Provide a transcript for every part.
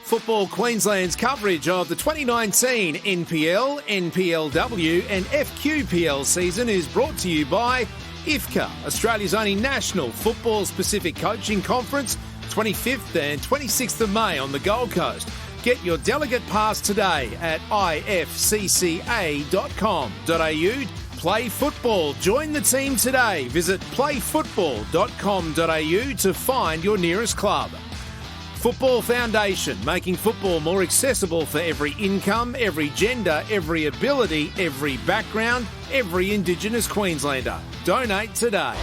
Football Queensland's coverage of the 2019 NPL, NPLW and FQPL season is brought to you by IFCA, Australia's only national football-specific coaching conference, 25th and 26th of May on the Gold Coast. Get your delegate pass today at ifcca.com.au. Play football. Join the team today. Visit playfootball.com.au to find your nearest club. Football Foundation, making football more accessible for every income, every gender, every ability, every background, every Indigenous Queenslander. Donate today.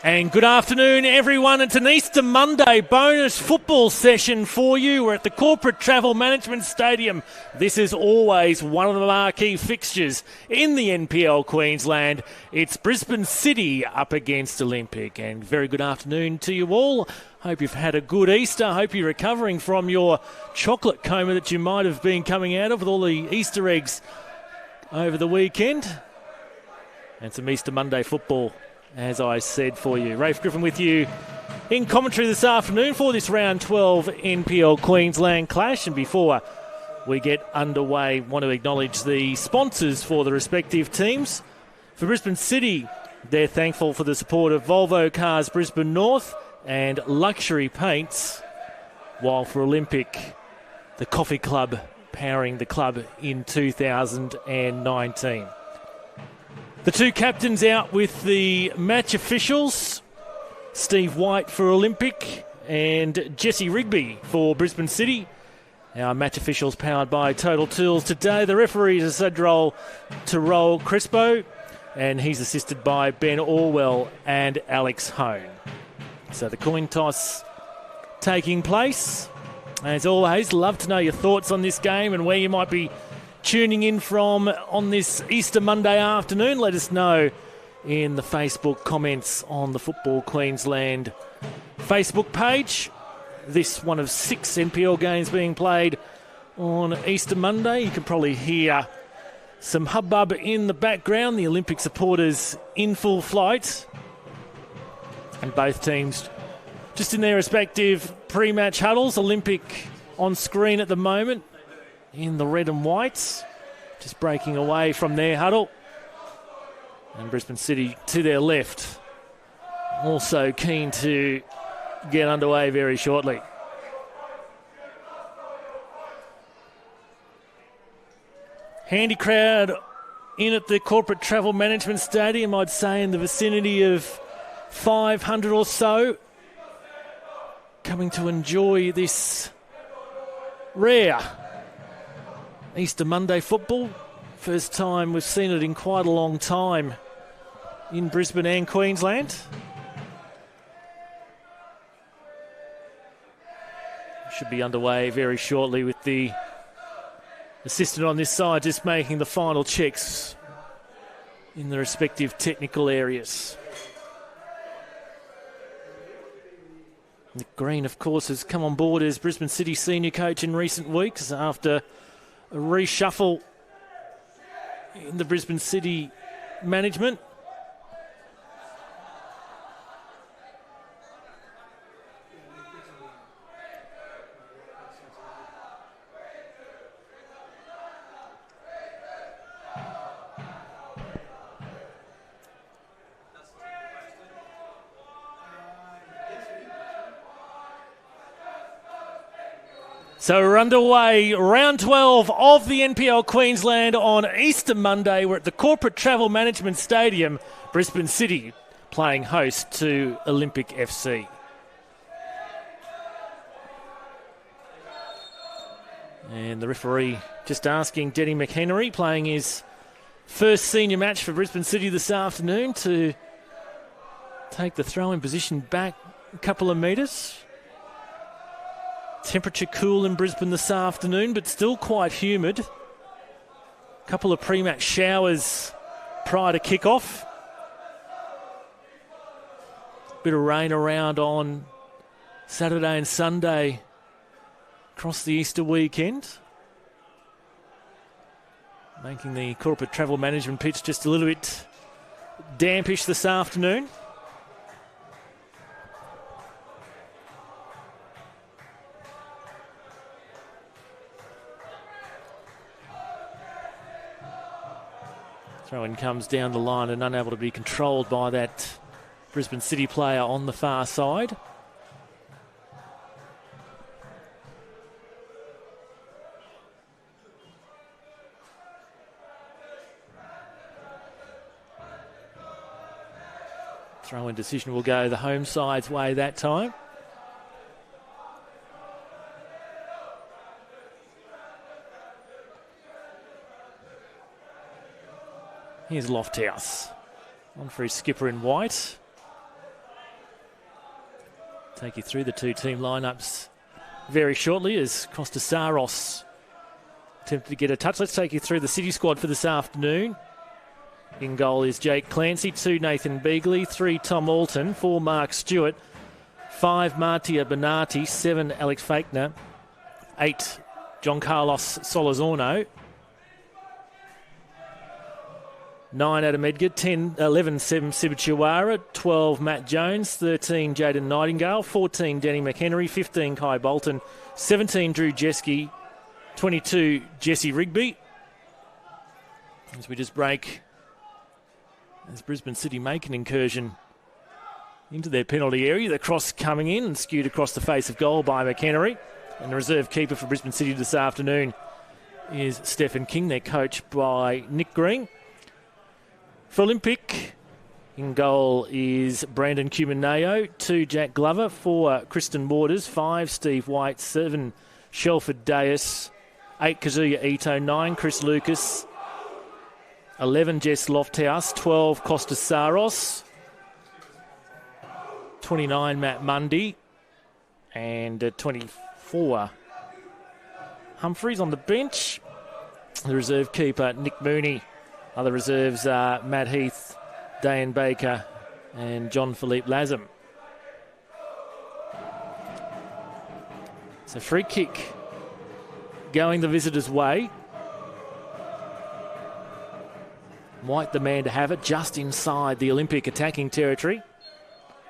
And good afternoon, everyone. It's an Easter Monday bonus football session for you. We're at the Corporate Travel Management Stadium. This is always one of the marquee fixtures in the NPL Queensland. It's Brisbane City up against Olympic. And very good afternoon to you all. Hope you've had a good Easter. Hope you're recovering from your chocolate coma that you might have been coming out of with all the Easter eggs over the weekend. And some Easter Monday football, as I said, for you. Rafe Griffin with you in commentary this afternoon for this round 12 NPL Queensland clash. And before we get underway, want to acknowledge the sponsors for the respective teams. For Brisbane City, they're thankful for the support of Volvo Cars Brisbane North and Luxury Paints, while for Olympic, the Coffee Club powering the club in 2019. The two captains out with the match officials, Steve White for Olympic and Jesse Rigby for Brisbane City. Our match officials powered by Total Tools today. The referee is Cedrol Tirol Crespo, and he's assisted by Ben Orwell and Alex Hone. So the coin toss taking place. As always, love to know your thoughts on this game and where you might be tuning in from on this Easter Monday afternoon. Let us know in the Facebook comments on the Football Queensland Facebook page. This one of 6 NPL games being played on Easter Monday. You can probably hear some hubbub in the background. The Olympic supporters in full flight. And both teams just in their respective pre-match huddles. Olympic on screen at the moment in the red and whites, just breaking away from their huddle. And Brisbane City to their left, also keen to get underway very shortly. Handy crowd in at the Corporate Travel Management Stadium, I'd say in the vicinity of 500 or so, coming to enjoy this rare Easter Monday football. First time we've seen it in quite a long time in Brisbane and Queensland. Should be underway very shortly with the assistant on this side just making the final checks in the respective technical areas. Nick Green, of course, has come on board as Brisbane City senior coach in recent weeks after a reshuffle in the Brisbane City management. So we're underway, round 12 of the NPL Queensland on Easter Monday. We're at the Corporate Travel Management Stadium, Brisbane City, playing host to Olympic FC. And the referee just asking Denny McHenry, playing his first senior match for Brisbane City this afternoon, to take the throw-in position back a couple of metres. Temperature cool in Brisbane this afternoon, but still quite humid. A couple of pre-match showers prior to kick-off. Bit of rain around on Saturday and Sunday across the Easter weekend, making the Corporate Travel Management pitch just a little bit dampish this afternoon. Throw-in comes down the line and unable to be controlled by that Brisbane City player on the far side. Throw-in decision will go the home side's way that time. Here's Lofthouse. On for his skipper in white. Take you through the two team lineups very shortly as Costasaros attempted to get a touch. Let's take you through the City squad for this afternoon. In goal is Jake Clancy, 2 Nathan Beagley, 3 Tom Alton, 4 Mark Stewart, 5 Martia Benati, 7 Alex Faulkner, 8 John Carlos Solozorno, 9 Adam Edgar, 11 Sem Sibichiwara, 12 Matt Jones, 13 Jaden Nightingale, 14 Danny McHenry, 15 Kai Bolton, 17 Drew Jeske, 22 Jesse Rigby. As we just break, as Brisbane City make an incursion into their penalty area, the cross coming in and skewed across the face of goal by McHenry. And the reserve keeper for Brisbane City this afternoon is Stephen King. They're coached by Nick Green. For Olympic, in goal is Brandon Cumaneo, 2 Jack Glover, 4 Kristen Waters, 5 Steve White, 7 Shelford Deus, 8 Kazuya Ito, 9 Chris Lucas, 11 Jess Lofthouse, 12 Costas Saros, 29 Matt Mundy, and 24 Humphreys on the bench. The reserve keeper, Nick Mooney. Other reserves are Matt Heath, Dan Baker, and John Philippe Lazem. So free kick going the visitors' way. White the man to have it just inside the Olympic attacking territory.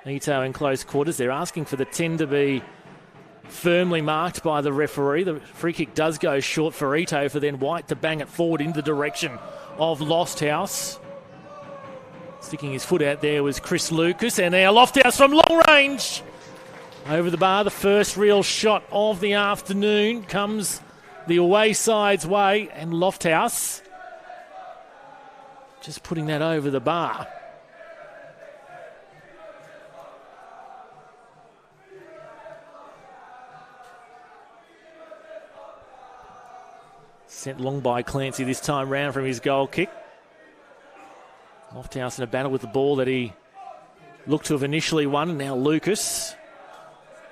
Ito in close quarters. They're asking for the 10 to be firmly marked by the referee. The free kick does go short for Ito, for then White to bang it forward in the direction of Losthouse. Sticking his foot out there was Chris Lucas, and now Losthouse from long range. Over the bar, the first real shot of the afternoon comes the away side's way, and Losthouse just putting that over the bar. Sent long by Clancy this time round from his goal kick. Lofthouse in a battle with the ball that he looked to have initially won, and now Lucas,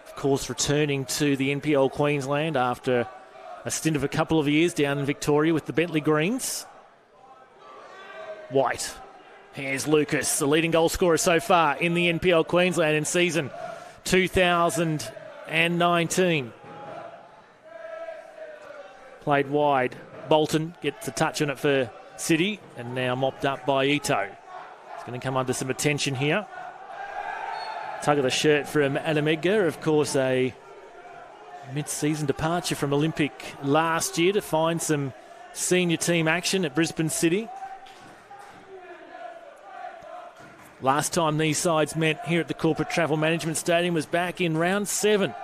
of course, returning to the NPL Queensland after a stint of a couple of years down in Victoria with the Bentley Greens. White. Here's Lucas, the leading goal scorer so far in the NPL Queensland in season 2019. Played wide. Bolton gets a touch on it for City, and now mopped up by Ito. It's going to come under some attention here. Tug of the shirt from Adam Edgar, of course, a mid-season departure from Olympic last year to find some senior team action at Brisbane City. Last time these sides met here at the Corporate Travel Management Stadium was back in round 7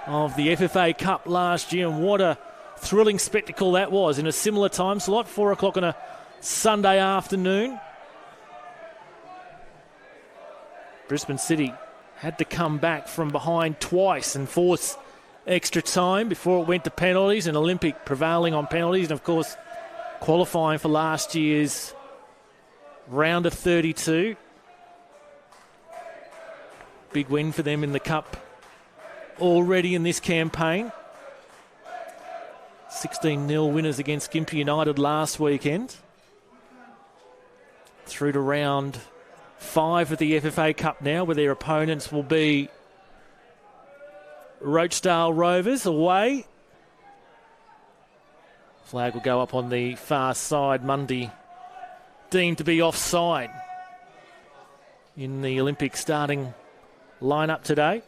of the FFA Cup last year, and what a thrilling spectacle that was in a similar time slot, 4 o'clock on a Sunday afternoon. Brisbane City had to come back from behind twice and force extra time before it went to penalties, and Olympic prevailing on penalties, and of course qualifying for last year's round of 32. Big win for them in the Cup already in this campaign. 16-0 winners against Gympie United last weekend. Through to round 5 of the FFA Cup now, where their opponents will be Rochedale Rovers away. Flag will go up on the far side. Mundy deemed to be offside in the Olympic starting lineup today.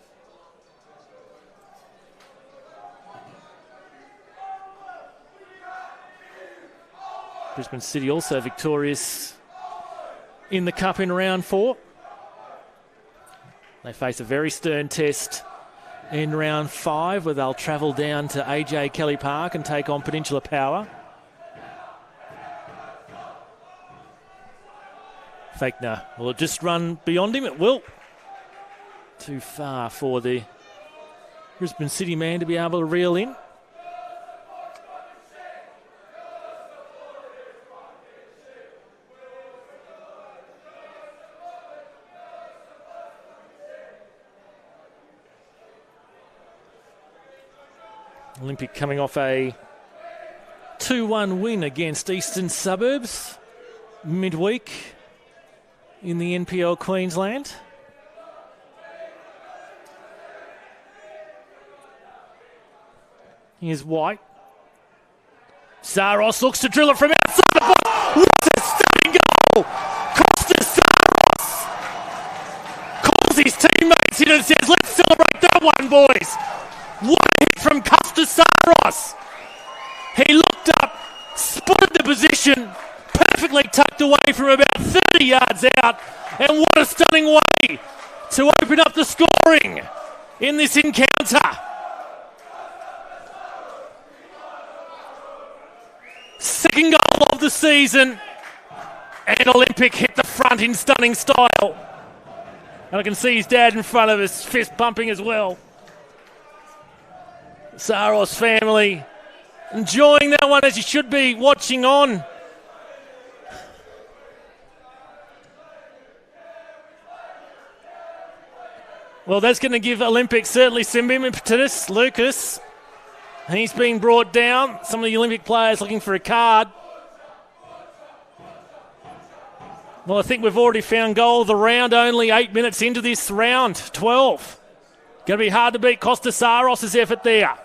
Brisbane City also victorious in the Cup in round 4. They face a very stern test in round 5, where they'll travel down to AJ Kelly Park and take on Peninsula Power. Faulkner, will it just run beyond him? It will. Too far for the Brisbane City man to be able to reel in. Olympic coming off a 2-1 win against Eastern Suburbs midweek in the NPL Queensland. Here's White. Saros looks to drill it from outside the box. What a stunning goal! Costa Saros calls his teammates in and says, let's celebrate that one, boys. What a hit from Costa Saros. He looked up, spotted the position, perfectly tucked away from about 30 yards out, and what a stunning way to open up the scoring in this encounter. Second goal of the season, and Olympic hit the front in stunning style. And I can see his dad in front of us, fist bumping as well. Saros family enjoying that one, as you should be, watching on. Well, that's going to give Olympic certainly some impetus. Lucas, he's been brought down. Some of the Olympic players looking for a card. Well, I think we've already found goal of the round, only 8 minutes into this round, 12. Going to be hard to beat Costa Saros' effort there.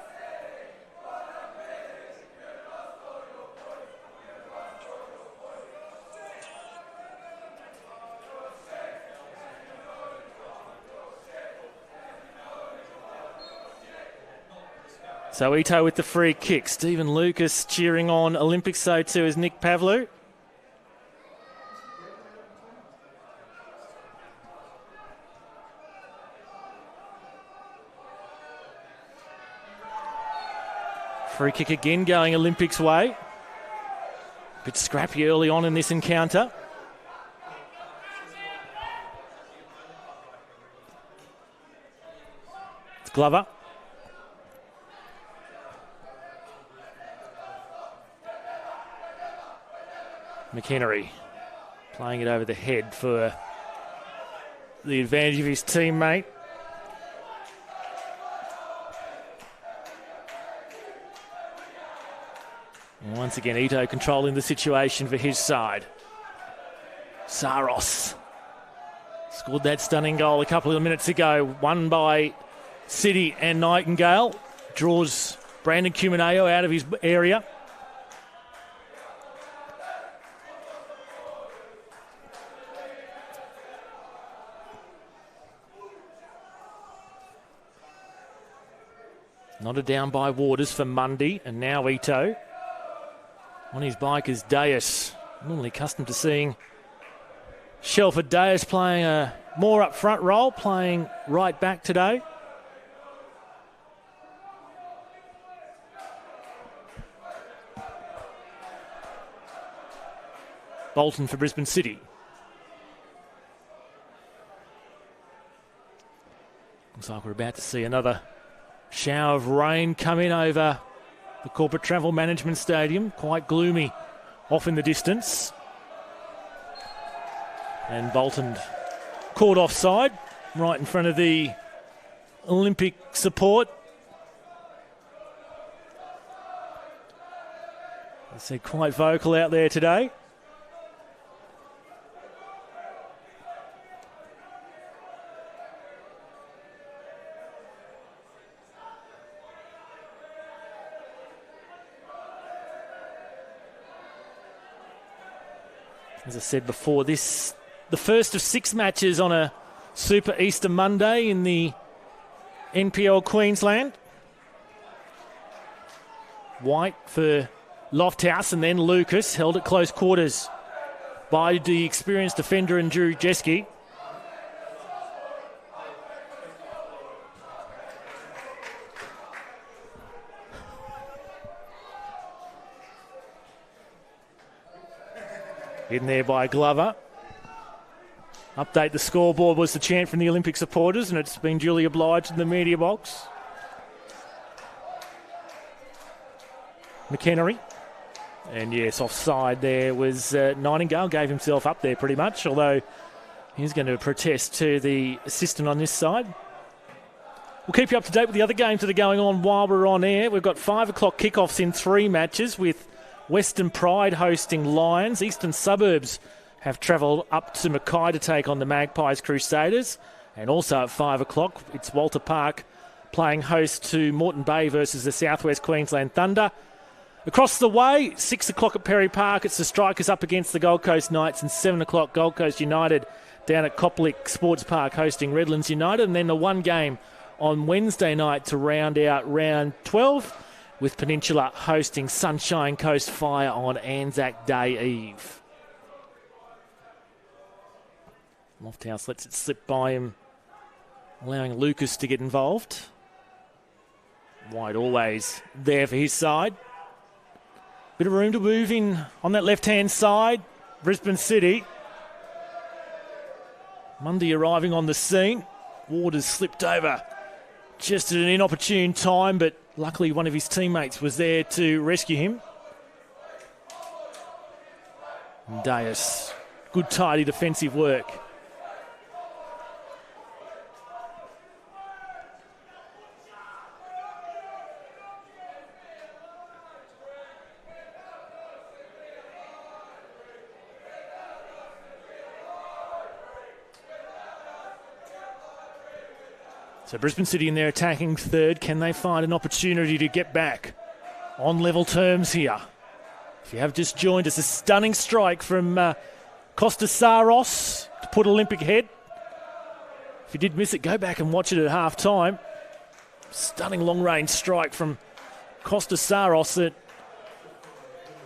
So Ito with the free kick. Stephen Lucas cheering on Olympic, so too is Nick Pavlou. Free kick again going Olympics' way. Bit scrappy early on in this encounter. It's Glover. McHenry playing it over the head for the advantage of his teammate. And once again, Ito controlling the situation for his side. Saros scored that stunning goal a couple of minutes ago, won by City and Nightingale. Draws Brandon Cumineo out of his area. Nodded down by Waters for Mundy, and now Ito. On his bike is Deus. Normally accustomed to seeing Shelford Deus playing a more up front role, playing right back today. Bolton for Brisbane City. Looks like we're about to see another shower of rain come in over the Corporate Travel Management Stadium. Quite gloomy off in the distance. And Bolton caught offside right in front of the Olympic support. They're quite vocal out there today. As I said before, this the first of 6 matches on a Super Easter Monday in the NPL Queensland. White for Lofthouse and then Lucas, held at close quarters by the experienced defender and Drew Jeske. In there by Glover. Update the scoreboard was the chant from the Olympic supporters, and it's been duly obliged in the media box. McHenry. And yes, offside there was Nightingale, gave himself up there pretty much, although he's going to protest to the assistant on this side. We'll keep you up to date with the other games that are going on while we're on air. We've got 5 o'clock kickoffs in 3 matches with Western Pride hosting Lions. Eastern Suburbs have travelled up to Mackay to take on the Magpies Crusaders. And also at 5 o'clock, it's Walter Park playing host to Moreton Bay versus the Southwest Queensland Thunder. Across the way, 6 o'clock at Perry Park, it's the Strikers up against the Gold Coast Knights, and 7 o'clock Gold Coast United down at Coplik Sports Park hosting Redlands United. And then the one game on Wednesday night to round out round 12 with Peninsula hosting Sunshine Coast Fire on Anzac Day Eve. Lofthouse lets it slip by him, allowing Lucas to get involved. White always there for his side. Bit of room to move in on that left-hand side. Brisbane City. Mundy arriving on the scene. Waters slipped over just at an inopportune time, but luckily one of his teammates was there to rescue him. And Deus, good tidy defensive work. So Brisbane City in their attacking third. Can they find an opportunity to get back on level terms here? If you have just joined us, a stunning strike from Costa Saros to put Olympic ahead. If you did miss it, go back and watch it at half time. Stunning long-range strike from Costa Saros that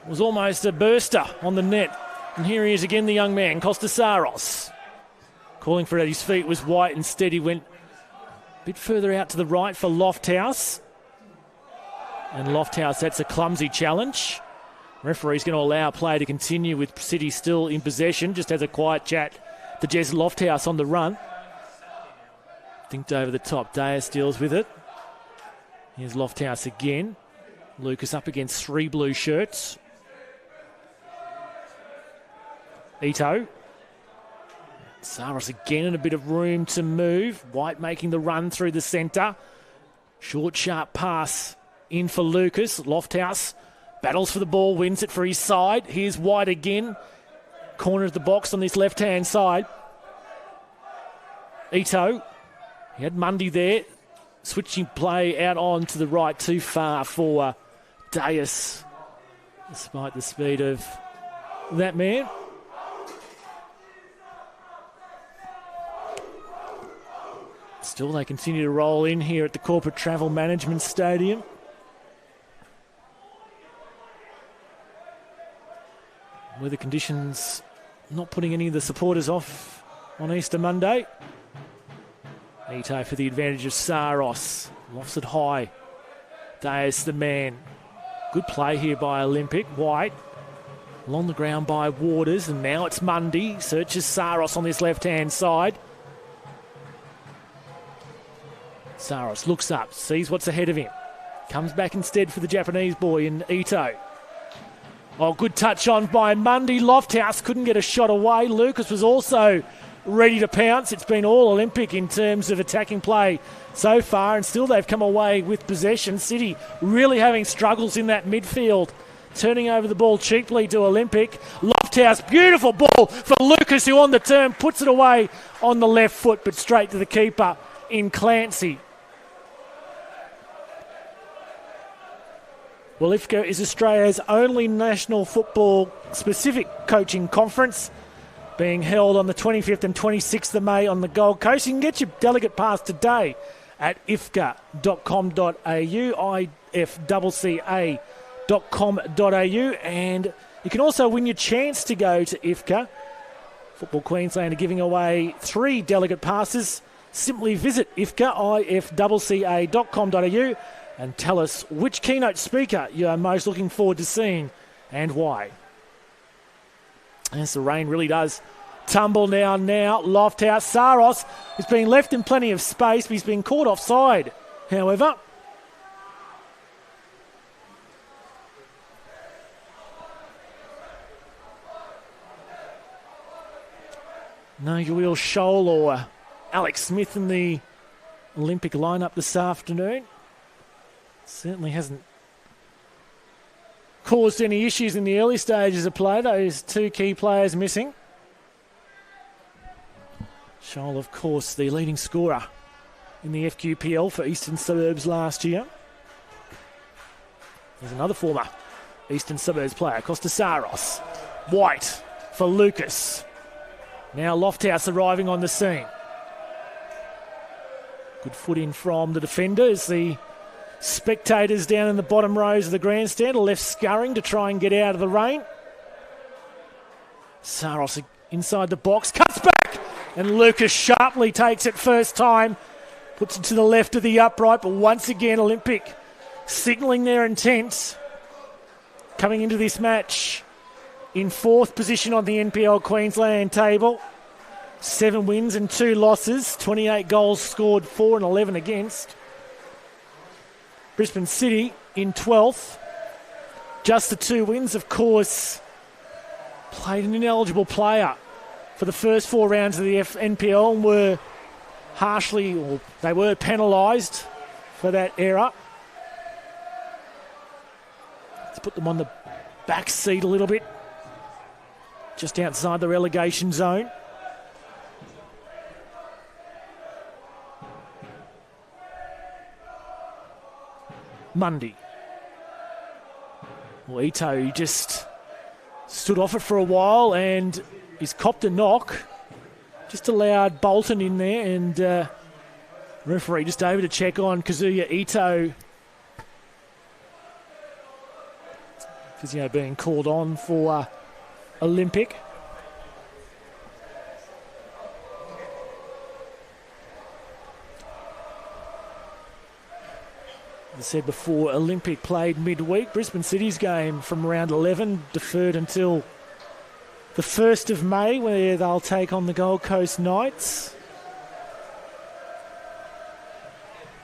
was almost a burster on the net. And here he is again, the young man, Costa Saros. Calling for it at his feet was White. Instead he went a bit further out to the right for Lofthouse. And Lofthouse, that's a clumsy challenge. Referee's going to allow play to continue with City still in possession. Just has a quiet chat to Jez Lofthouse on the run. Dinked over the top. Deus deals with it. Here's Lofthouse again. Lucas up against 3 blue shirts. Ito. Saros again in a bit of room to move. White making the run through the centre. Short, sharp pass in for Lucas. Lofthouse battles for the ball, wins it for his side. Here's White again. Corner of the box on this left-hand side. Ito. He had Mundy there. Switching play out on to the right, too far for Deus, despite the speed of that man. Still, they continue to roll in here at the Corporate Travel Management Stadium. Weather conditions not putting any of the supporters off on Easter Monday. Ito for the advantage of Saros. Lofts it high. Deus the man. Good play here by Olympic. White along the ground by Waters, and now it's Mundy. Searches Saros on this left-hand side. Saros looks up, sees what's ahead of him. Comes back instead for the Japanese boy in Ito. Oh, good touch on by Mundy. Lofthouse couldn't get a shot away. Lucas was also ready to pounce. It's been all Olympic in terms of attacking play so far, and still they've come away with possession. City really having struggles in that midfield. Turning over the ball cheaply to Olympic. Lofthouse, beautiful ball for Lucas, who on the turn puts it away on the left foot, but straight to the keeper in Clancy. Well, IFCA is Australia's only national football-specific coaching conference, being held on the 25th and 26th of May on the Gold Coast. You can get your delegate pass today at ifca.com.au, ifcca.com.au, and you can also win your chance to go to IFCA. Football Queensland are giving away 3 delegate passes. Simply visit ifca.com.au and tell us which keynote speaker you are most looking forward to seeing and why. As the rain really does tumble down now. Lofthouse. Saros has been left in plenty of space, but he's been caught offside, however. No Will Scholl or Alex Smith in the Olympic lineup this afternoon. Certainly hasn't caused any issues in the early stages of play. Those two key players missing. Scholl, of course, the leading scorer in the FQPL for Eastern Suburbs last year. There's another former Eastern Suburbs player, Costasaros. White for Lucas. Now Lofthouse arriving on the scene. Good foot in from the defenders. The spectators down in the bottom rows of the grandstand are left scurrying to try and get out of the rain. Saros inside the box, cuts back, and Lucas sharply takes it first time, puts it to the left of the upright, but once again Olympic signalling their intent. Coming into this match in fourth position on the NPL Queensland table. 7 wins and 2 losses, 28 goals scored, 4 and 11 against. Brisbane City in 12th. Just the 2 wins, of course. Played an ineligible player for the first 4 rounds of the NPL and were they were penalised for that error. Let's put them on the back seat a little bit, just outside the relegation zone. Mundy. Well, Ito just stood off it for a while and he's copped a knock. Just allowed Bolton in there, and referee just over to check on Kazuya Ito. Physio being called on for Olympic. As I said before, Olympic played midweek. Brisbane City's game from round 11 deferred until the 1st of May, where they'll take on the Gold Coast Knights.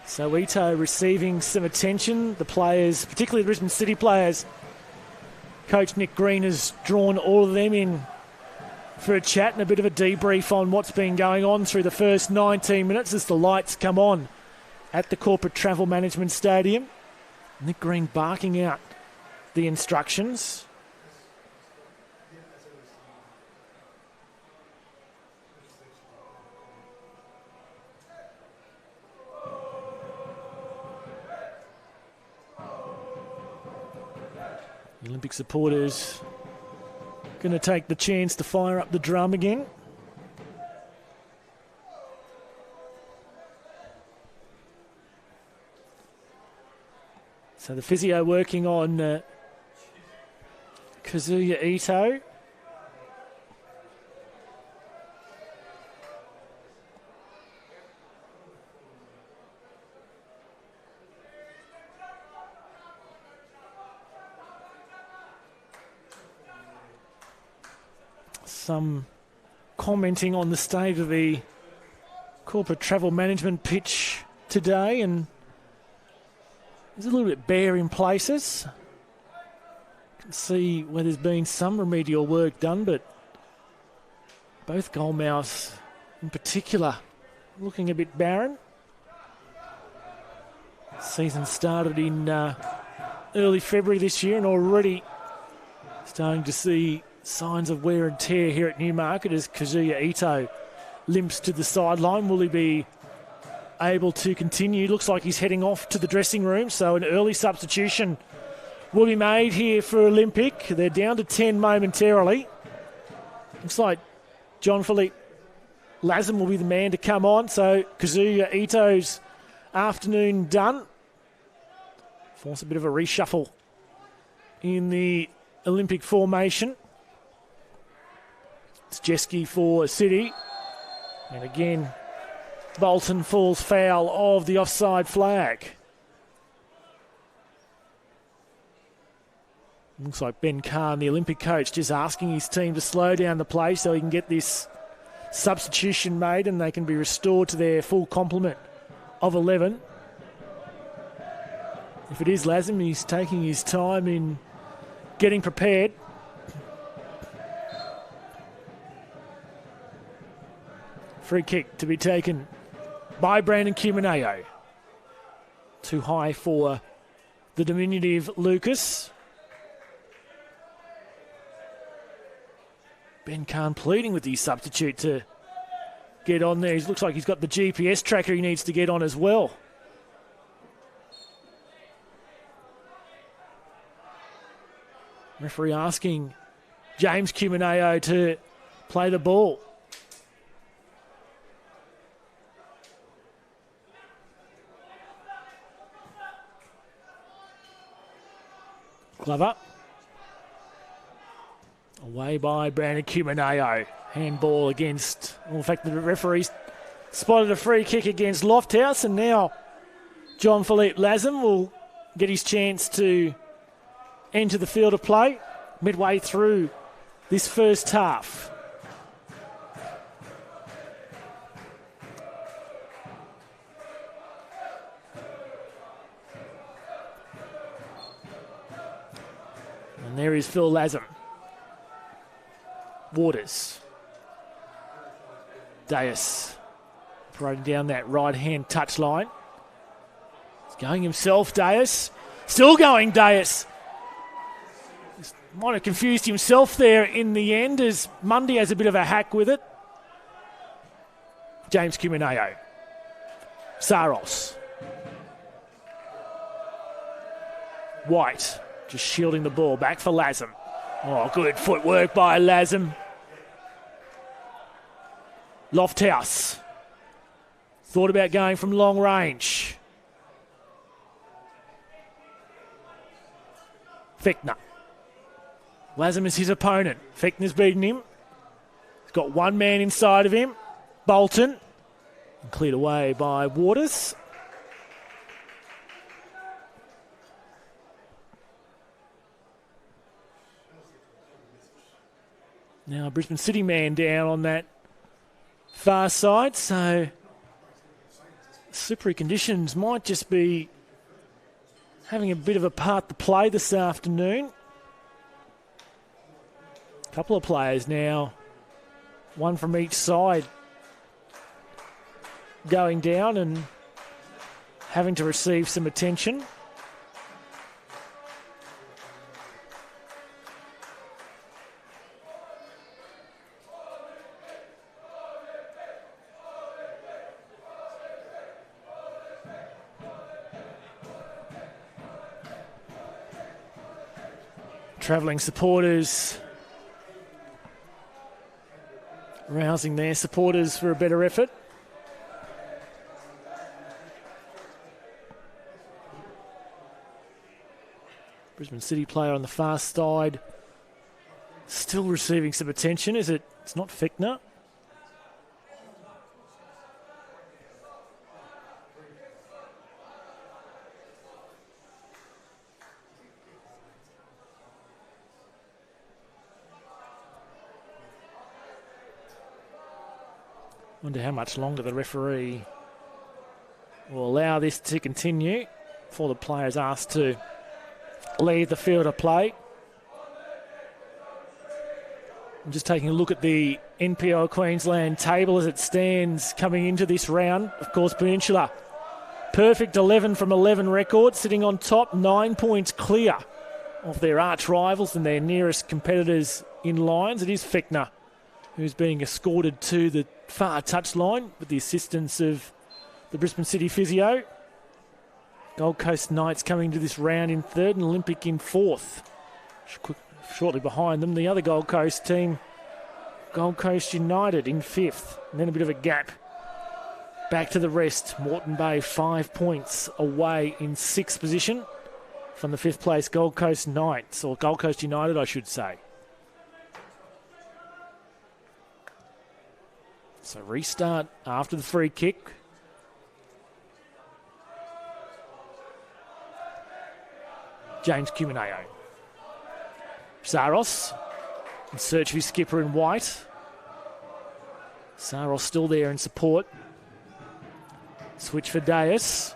So Ito receiving some attention. The players, particularly the Brisbane City players, Coach Nick Green has drawn all of them in for a chat and a bit of a debrief on what's been going on through the first 19 minutes as the lights come on at the Corporate Travel Management Stadium. Nick Green barking out the instructions. The Olympic supporters going to take the chance to fire up the drum again. So the physio working on Kazuya Ito. Some commenting on the state of the corporate travel management pitch today, and it's a little bit bare in places. You can see where there's been some remedial work done, but both goal mouths in particular looking a bit barren. Season started in early February this year, and already starting to see signs of wear and tear here at Newmarket as Kazuya Ito limps to the sideline. Will he be able to continue? Looks like he's heading off to the dressing room, so an early substitution will be made here for Olympic. They're down to 10 momentarily. Looks like John Philippe Lazem will be the man to come on, so Kazuya Ito's afternoon done. Force a bit of a reshuffle in the Olympic formation. It's Jeski for City. And again, Bolton falls foul of the offside flag. Looks like Ben Kahn, the Olympic coach, just asking his team to slow down the play so he can get this substitution made and they can be restored to their full complement of 11. If it is Lazem, he's taking his time in getting prepared. Free kick to be taken by Brandon Cumineo. Too high for the diminutive Lucas. Ben Kahn pleading with the substitute to get on there. He looks like he's got the GPS tracker he needs to get on as well. Referee asking James Cumineo to play the ball. Glover. Away by Brandon Cumineo. Handball against... Well, in fact, the referee's spotted a free kick against Lofthouse, and now John Philippe Lazem will get his chance to enter the field of play midway through this first half. And there is Phil Lazem. Waters. Deus operating down that right-hand touchline. He's going himself, Deus. Still going, Deus. Might have confused himself there in the end as Mundy has a bit of a hack with it. James Cumineo. Saros. White just shielding the ball. Back for Lazem. Oh, good footwork by Lazem. Lofthouse. Thought about going from long range. Fichtner. Lazem is his opponent. Fichtner's beaten him. He's got one man inside of him. Bolton. And cleared away by Waters. Now a Brisbane City man down on that far side, so slippery conditions might just be having a bit of a part to play this afternoon. A couple of players now, one from each side, going down and having to receive some attention. Travelling supporters rousing their supporters for a better effort. Brisbane City player on the far side still receiving some attention. Is it? It's not Fichtner. Wonder how much longer the referee will allow this to continue before the players asked to leave the field of play. I'm just taking a look at the NPL Queensland table as it stands coming into this round. Of course, Peninsula, perfect 11 from 11 record, sitting on top, 9 points clear of their arch rivals and their nearest competitors in lines. It is Fichtner who's being escorted to the far touchline with the assistance of the Brisbane City physio. Gold Coast Knights coming to this round in third and Olympic in fourth. Shortly behind them, the other Gold Coast team, Gold Coast United in fifth. And then a bit of a gap back to the rest. Moreton Bay 5 points away in sixth position from the fifth place Gold Coast Knights, or Gold Coast United I should say. So restart after the free kick. James Cumineo. Saros in search of his skipper in white. Saros still there in support. Switch for Deus.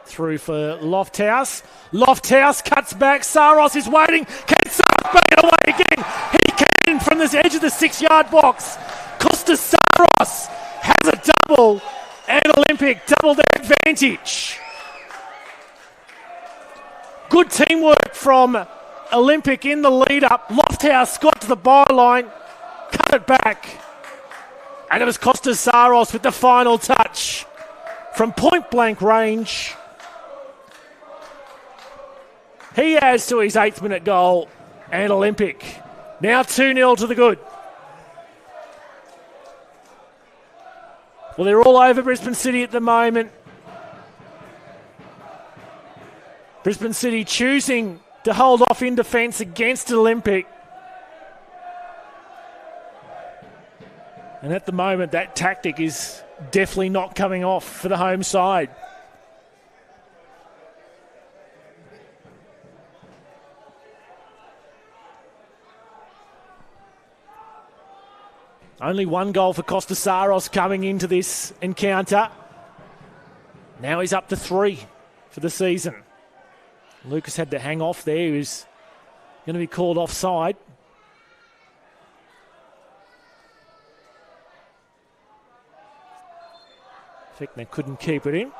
Through for Lofthouse. Lofthouse cuts back. Saros is waiting. Can Saros bang it away again? He can from this edge of the 6 yard box. Costa Saros has it double, and Olympic double their advantage. Good teamwork from Olympic in the lead-up. Lofthouse got to the byline, cut it back. And it was Costas Saros with the final touch from point-blank range. He adds to his 8th-minute goal, and Olympic now 2-0 to the good. Well, they're all over Brisbane City at the moment. Brisbane City choosing to hold off in defence against Olympic. And at the moment, that tactic is definitely not coming off for the home side. Only one goal for Costas Saros coming into this encounter. Now he's up to 3 for the season. Lucas had to hang off there. He was going to be called offside. Fickner couldn't keep it in.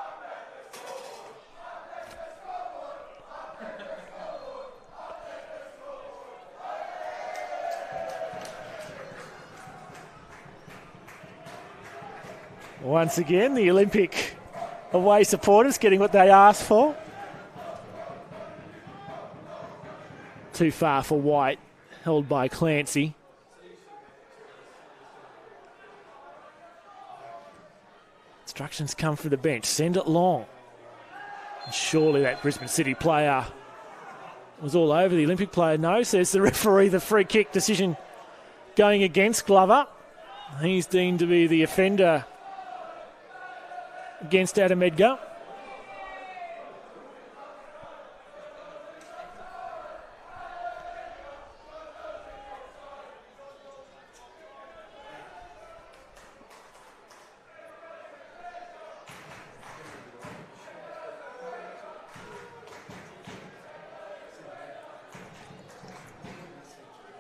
Once again, the Olympic away supporters getting what they asked for. Too far for White, held by Clancy. Instructions come from the bench. Send it long. And surely that Brisbane City player was all over the Olympic player. No, says the referee, the free kick decision going against Glover. He's deemed to be the offender against Adam Edgar.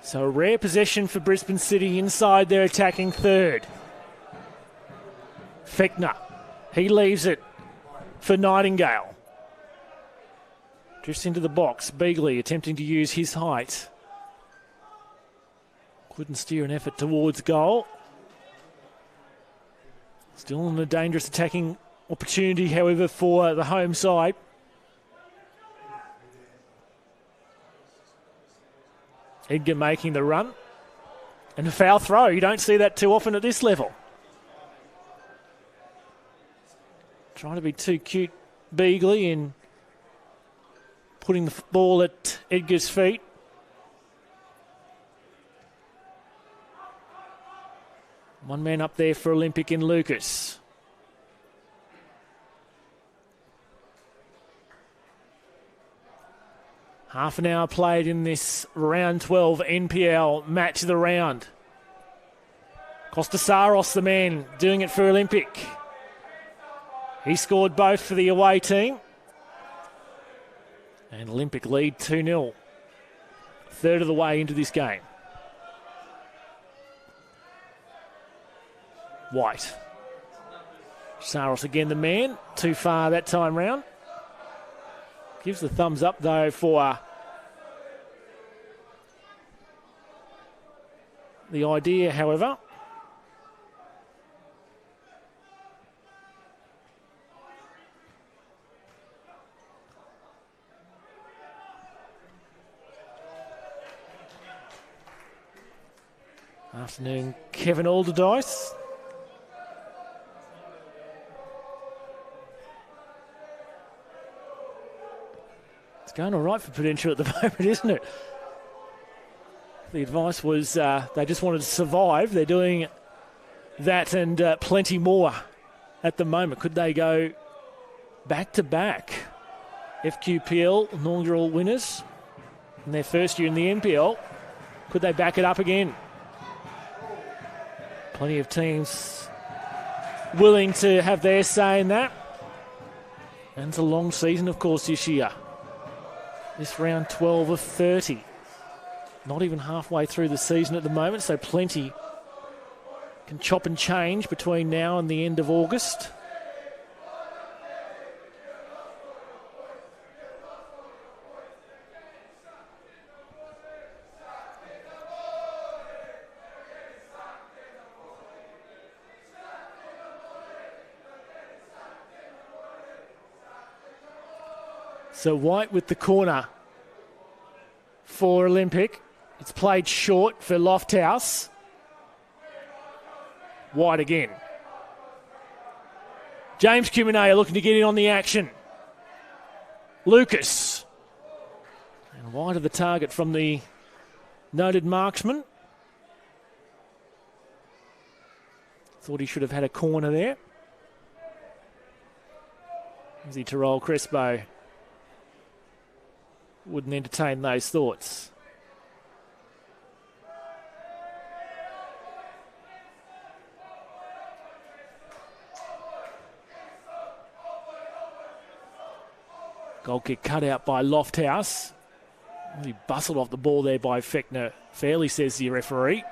So a rare possession for Brisbane City inside their attacking third. Fickner, he leaves it for Nightingale. Drifts into the box. Beagley attempting to use his height. Couldn't steer an effort towards goal. Still in a dangerous attacking opportunity, however, for the home side. Edgar making the run. And a foul throw. You don't see that too often at this level. Trying to be too cute, Beagley, in putting the ball at Edgar's feet. One man up there for Olympic in Lucas. Half an hour played in this round 12 NPL match of the round. Costas Saros, the man, doing it for Olympic. He scored both for the away team. And Olympic lead 2-0. Third of the way into this game. White. Saros again the man. Too far that time round. Gives the thumbs up though for the idea, however. Afternoon, Kevin Alderdice. It's going all right for Prudential at the moment, isn't it? The advice was they just wanted to survive. They're doing that and plenty more at the moment. Could they go back-to-back FQPL inaugural winners in their first year in the NPL? Could they back it up again? Plenty of teams willing to have their say in that. And it's a long season, of course, this year. This round 12 of 30. Not even halfway through the season at the moment, so plenty can chop and change between now and the end of August. So White with the corner for Olympic. It's played short for Lofthouse. White again. James Cuminea looking to get in on the action. Lucas. And wide of the target from the noted marksman. Thought he should have had a corner there. Izzy Tyrrell Crespo wouldn't entertain those thoughts. Goal kick cut out by Lofthouse. Really bustled off the ball there by Fechner. Fairly, says the referee.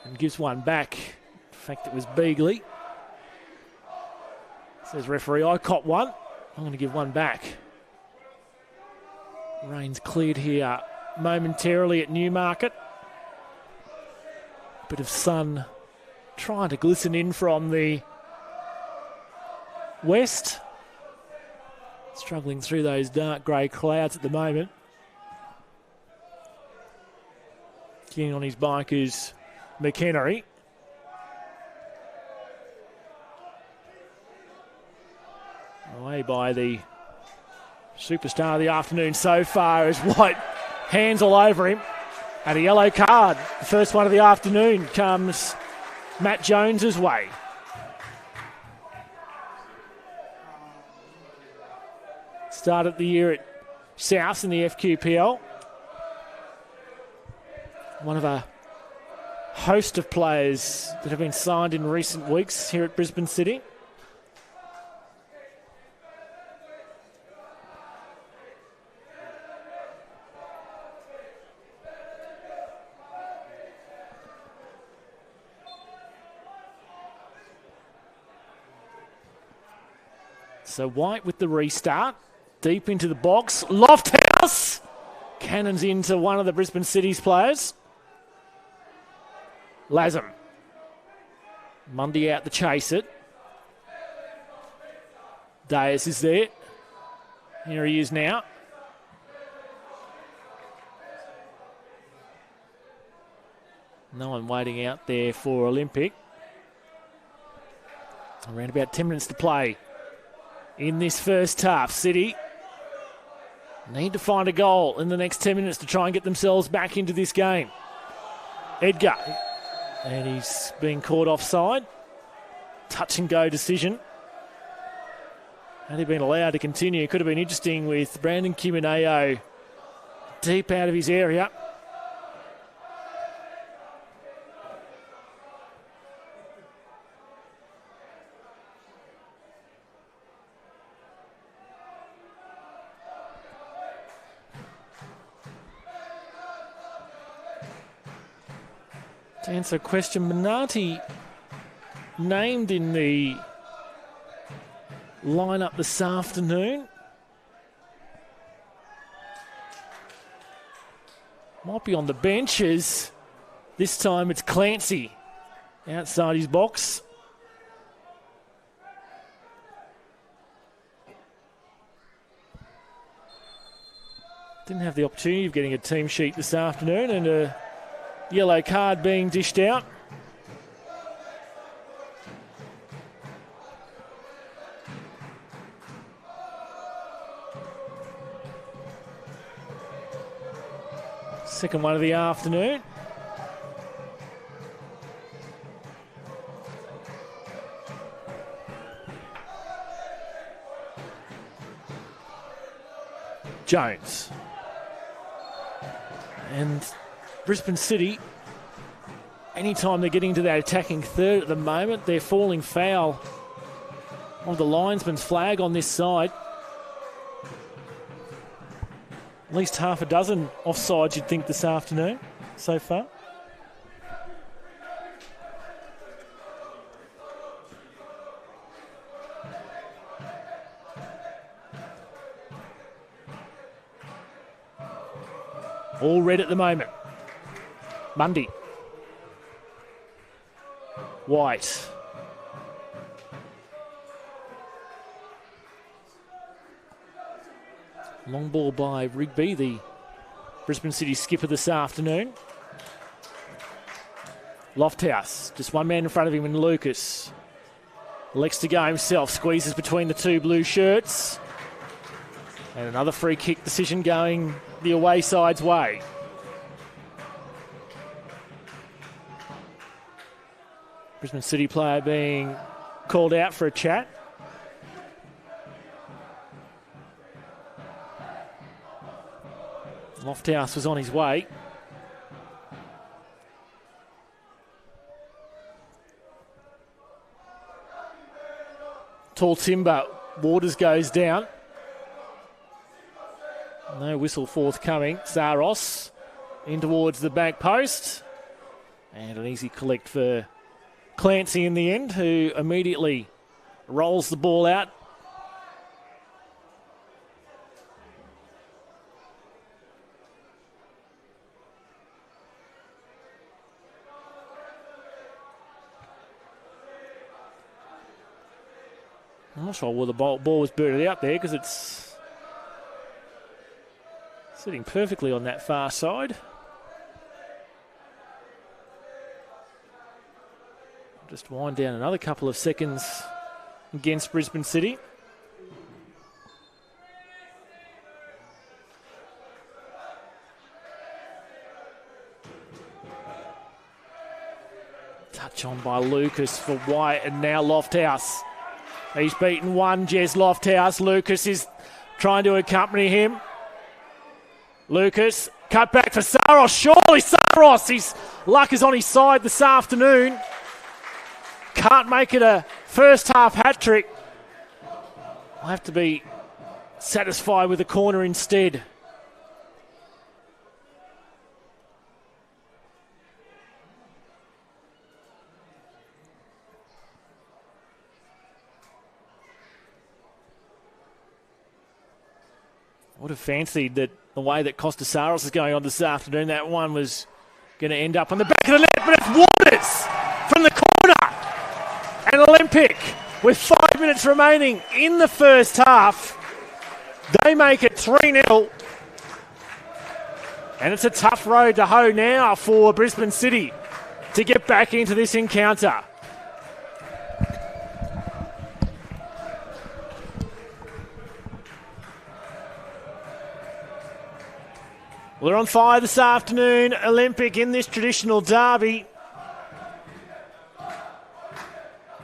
And gives one back. In fact, it was Beagley. Says referee, I caught one. I'm going to give one back. Rain's cleared here momentarily at Newmarket. Bit of sun trying to glisten in from the west. Struggling through those dark grey clouds at the moment. Getting on his bike is McHenry. Away by the superstar of the afternoon so far as White hands all over him. And a yellow card. The first one of the afternoon comes Matt Jones's way. Started the year at South in the FQPL. One of a host of players that have been signed in recent weeks here at Brisbane City. So White with the restart. Deep into the box. Lofthouse cannons into one of the Brisbane City's players. Lazem. Mundy out to chase it. Dias is there. Here he is now. No one waiting out there for Olympic. Around about 10 minutes to play in this first half. City need to find a goal in the next 10 minutes to try and get themselves back into this game. Edgar. And he's being caught offside. Touch and go decision. Had he been allowed to continue, could have been interesting with Brandon Cuminea deep out of his area. To answer a question, Minardi named in the lineup this afternoon. Might be on the bench as this time it's Clancy outside his box. Didn't have the opportunity of getting a team sheet this afternoon, and a yellow card being dished out. Second one of the afternoon. Jones. And Brisbane City, anytime they're getting to that attacking third at the moment, they're falling foul of the linesman's flag on this side. At least half a dozen offsides, you'd think, this afternoon so far. All red at the moment. Mundy. White. Long ball by Rigby, the Brisbane City skipper this afternoon. Lofthouse, just one man in front of him in Lucas. Elects to go himself, squeezes between the two blue shirts. And another free kick decision going the away side's way. Brisbane City player being called out for a chat. Lofthouse was on his way. Tall timber, Waters goes down. No whistle forthcoming. Saros in towards the back post. And an easy collect for Clancy in the end, who immediately rolls the ball out. I'm not sure where the ball was booted out there because it's sitting perfectly on that far side. Just wind down another couple of seconds against Brisbane City. Touch on by Lucas for White and now Lofthouse. He's beaten one, Jez Lofthouse. Lucas is trying to accompany him. Lucas, cut back for Saros. Surely Saros, his luck is on his side this afternoon. Can't make it a first half hat-trick. I'll have to be satisfied with the corner instead. Would have fancied that the way that Costa Saros is going on this afternoon, that one was going to end up on the back of the net, but it's Waters from the corner. And Olympic, with 5 minutes remaining in the first half, they make it 3-0. And it's a tough road to hoe now for Brisbane City to get back into this encounter. Well, they're on fire this afternoon, Olympic, in this traditional derby.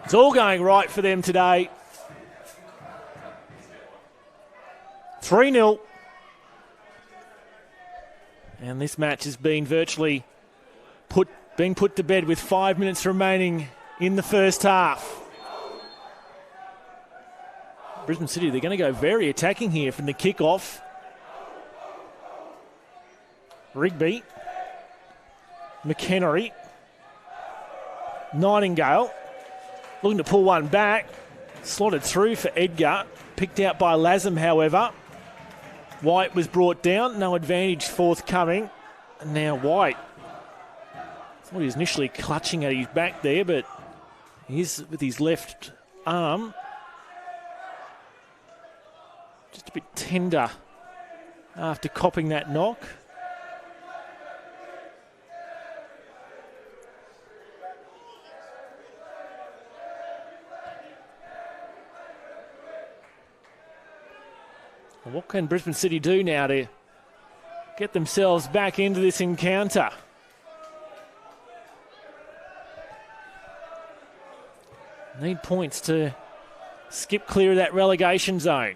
It's all going right for them today. 3-0. And this match has been virtually put to bed with 5 minutes remaining in the first half. Brisbane City, they're going to go very attacking here from the kickoff. Rigby, McHenry, Nightingale, looking to pull one back, slotted through for Edgar, picked out by Latham, however. White was brought down, no advantage forthcoming, and now White. Thought he was initially clutching at his back there, but he's with his left arm. Just a bit tender after copping that knock. What can Brisbane City do now to get themselves back into this encounter? Need points to skip clear of that relegation zone.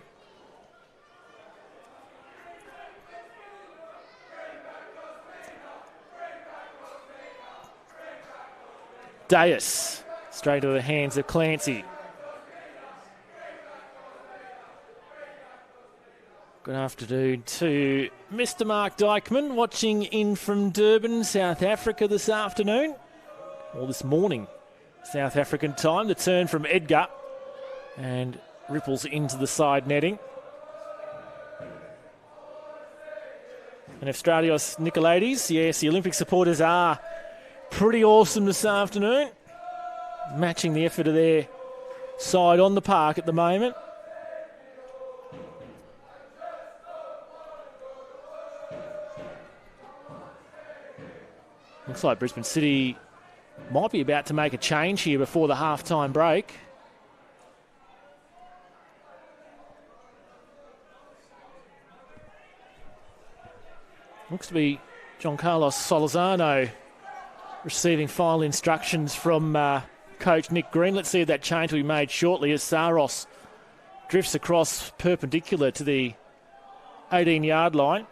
Deus, straight to the hands of Clancy. Good afternoon to Mr. Mark Dykeman, watching in from Durban, South Africa this afternoon. Or this morning, South African time. The turn from Edgar and ripples into the side netting. And Australios Nicolaides, yes, the Olympic supporters are pretty awesome this afternoon, matching the effort of their side on the park at the moment. Looks like Brisbane City might be about to make a change here before the half-time break. Looks to be John Carlos Solorzano receiving final instructions from coach Nick Green. Let's see if that change will be made shortly as Saros drifts across perpendicular to the 18-yard line.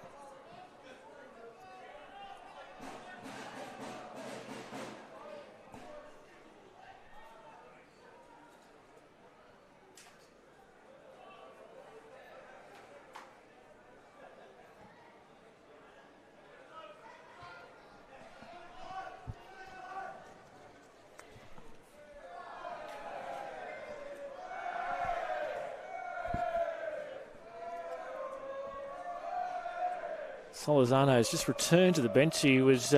Solorzano has just returned to the bench. He was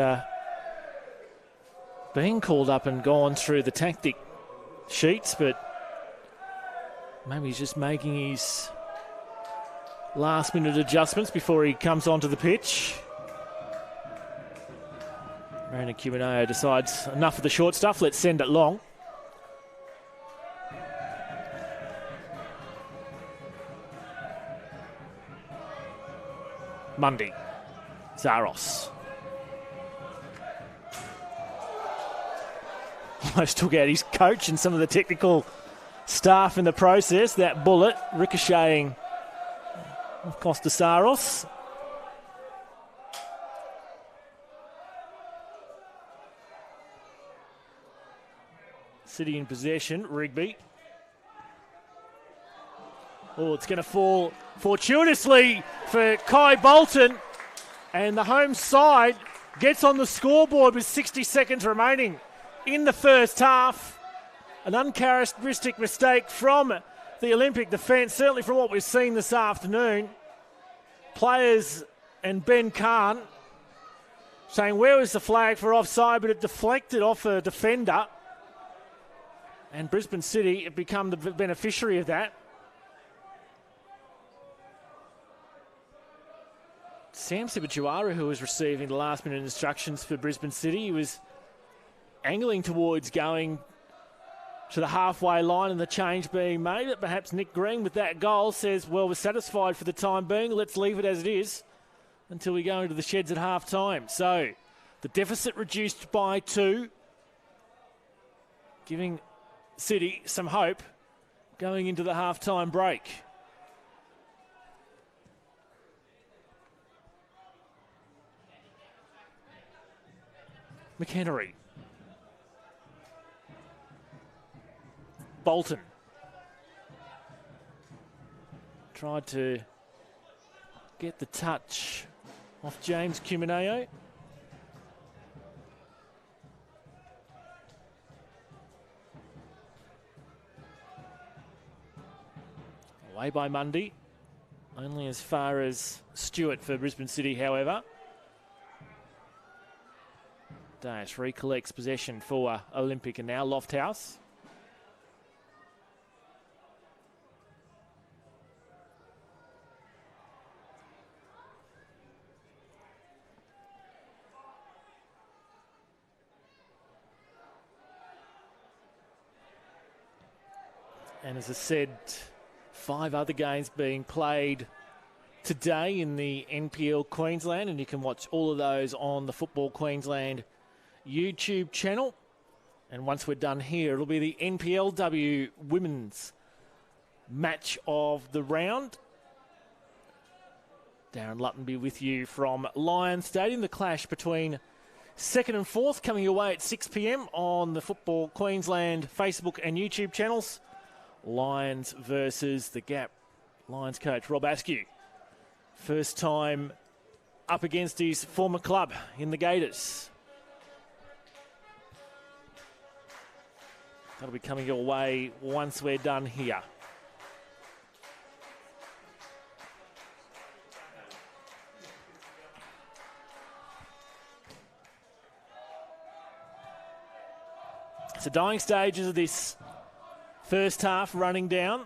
being called up and gone through the tactic sheets, but maybe he's just making his last-minute adjustments before he comes onto the pitch. Brandon Cumineo decides enough of the short stuff, let's send it long. Mundy. Zaros. Almost took out his coach and some of the technical staff in the process. That bullet ricocheting off Costa Saros. City in possession, Rigby. Oh, it's going to fall fortuitously for Kai Bolton. And the home side gets on the scoreboard with 60 seconds remaining in the first half. An uncharacteristic mistake from the Olympic defence, certainly from what we've seen this afternoon. Players and Ben Kahn saying, where was the flag for offside? But it deflected off a defender. And Brisbane City have become the beneficiary of that. Sam Sibachuara, who was receiving the last-minute instructions for Brisbane City, he was angling towards going to the halfway line and the change being made. But perhaps Nick Green, with that goal, says, well, we're satisfied for the time being. Let's leave it as it is until we go into the sheds at half-time. So the deficit reduced by 2, giving City some hope going into the half-time break. McHenry. Bolton. Tried to get the touch off James Cumineo. Away by Mundy. Only as far as Stewart for Brisbane City, however. Dash recollects possession for Olympic and now Lofthouse. And as I said, 5 other games being played today in the NPL Queensland, and you can watch all of those on the Football Queensland YouTube channel. And once we're done here, it'll be the NPLW women's match of the round. Darren Luttonby with you from Lions Stadium. The clash between 2nd and 4th coming your way at 6 p.m. on the Football Queensland Facebook and YouTube channels. Lions versus the Gap. Lions coach Rob Askew. First time up against his former club in the Gators. That'll be coming your way once we're done here. So dying stages of this first half running down.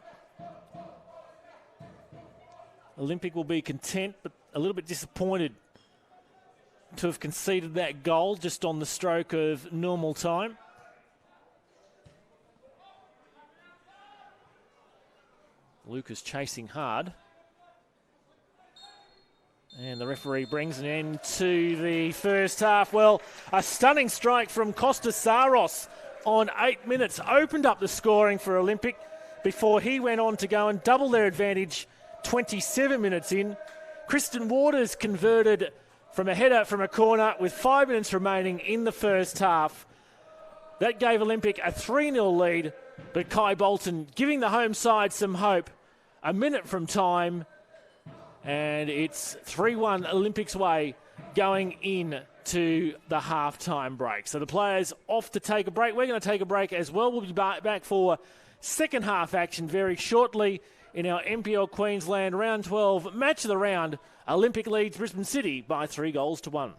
Olympic will be content, but a little bit disappointed to have conceded that goal just on the stroke of normal time. Lucas chasing hard. And the referee brings an end to the first half. Well, a stunning strike from Kostas Saros on 8 minutes opened up the scoring for Olympic before he went on to go and double their advantage 27 minutes in. Kristen Waters converted from a header from a corner with 5 minutes remaining in the first half. That gave Olympic a 3-0 lead, but Kai Bolton giving the home side some hope. A minute from time, and it's 3-1 Olympics way going in to the half-time break. So the players off to take a break. We're going to take a break as well. We'll be back for second half action very shortly in our NPL Queensland Round 12 match of the round. Olympic leads Brisbane City by 3-1.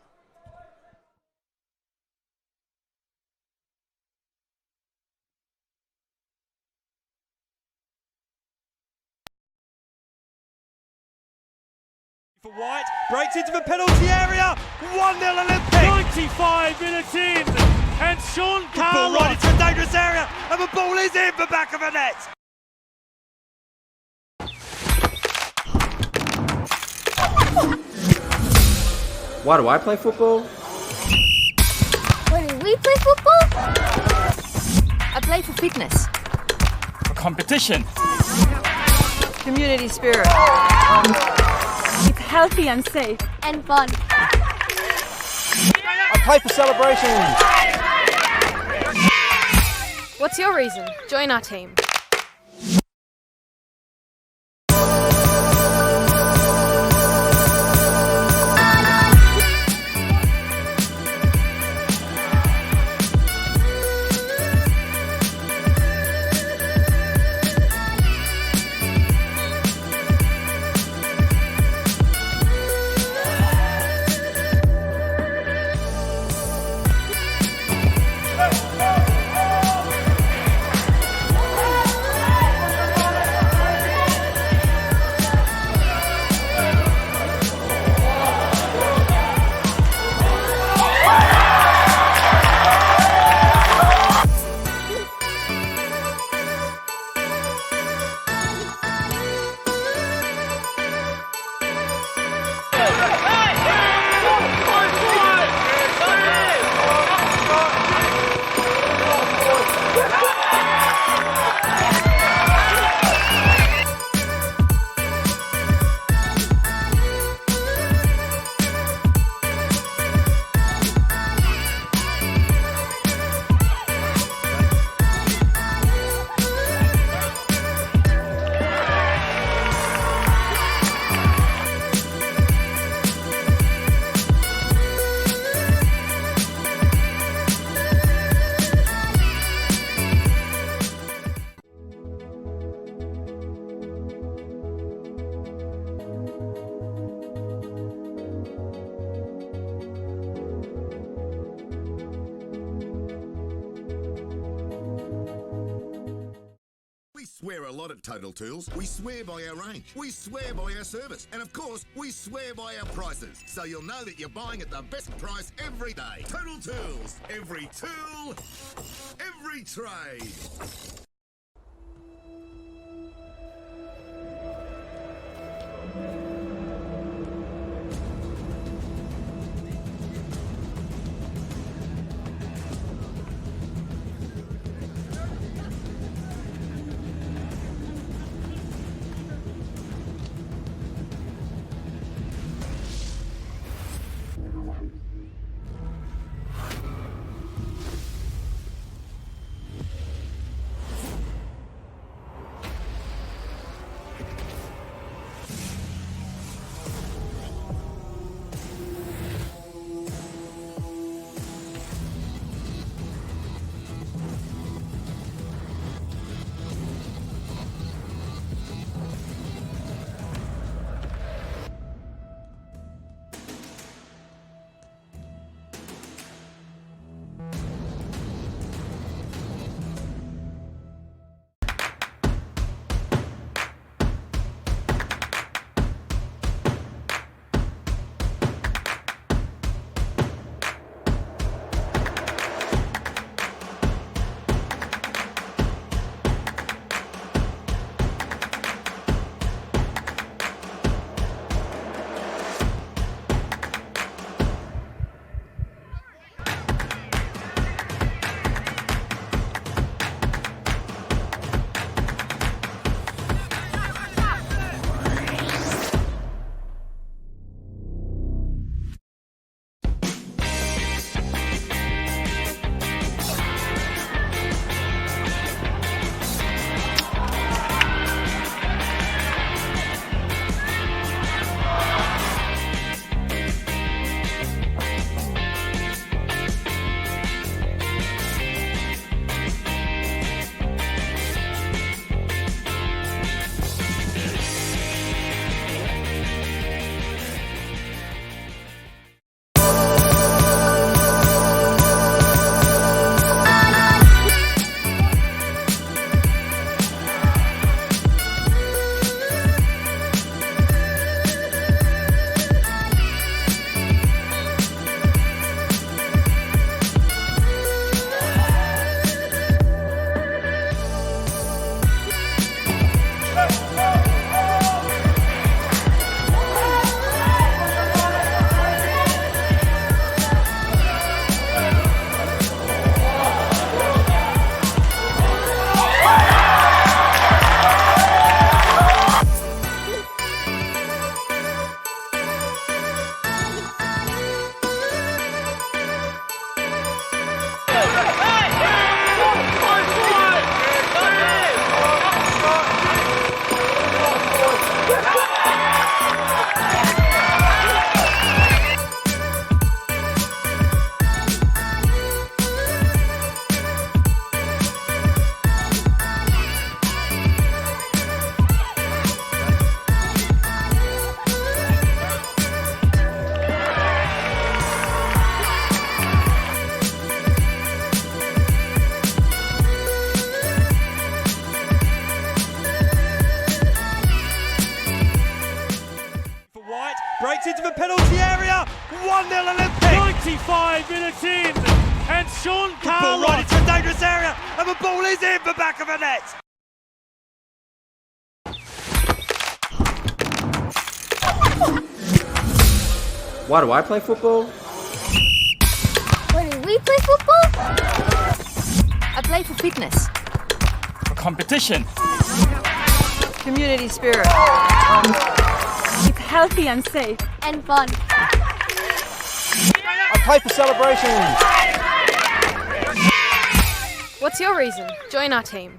For White, breaks into the penalty area, 1-0 Olympic! 95 minutes in, and Sean Ball Carlos right into a dangerous area, and the ball is in the back of the net! Why do I play football? Why do we play football? I play for fitness. For competition. Community spirit. It's healthy and safe. And fun. I play for celebration. What's your reason? Join our team. We swear a lot at Total Tools. We swear by our range. We swear by our service. And of course, we swear by our prices. So you'll know that you're buying at the best price every day. Total Tools. Every tool, every trade. into the penalty area. 1-0 Olympic. 95 minutes in, and Sean Ball Carlos. right into a dangerous area, and the ball is in the back of the net. Why do I play football? Why do we play football? I play for fitness. Competition. Community spirit. It's healthy and safe. And fun. I play for celebrations. What's your reason? Join our team.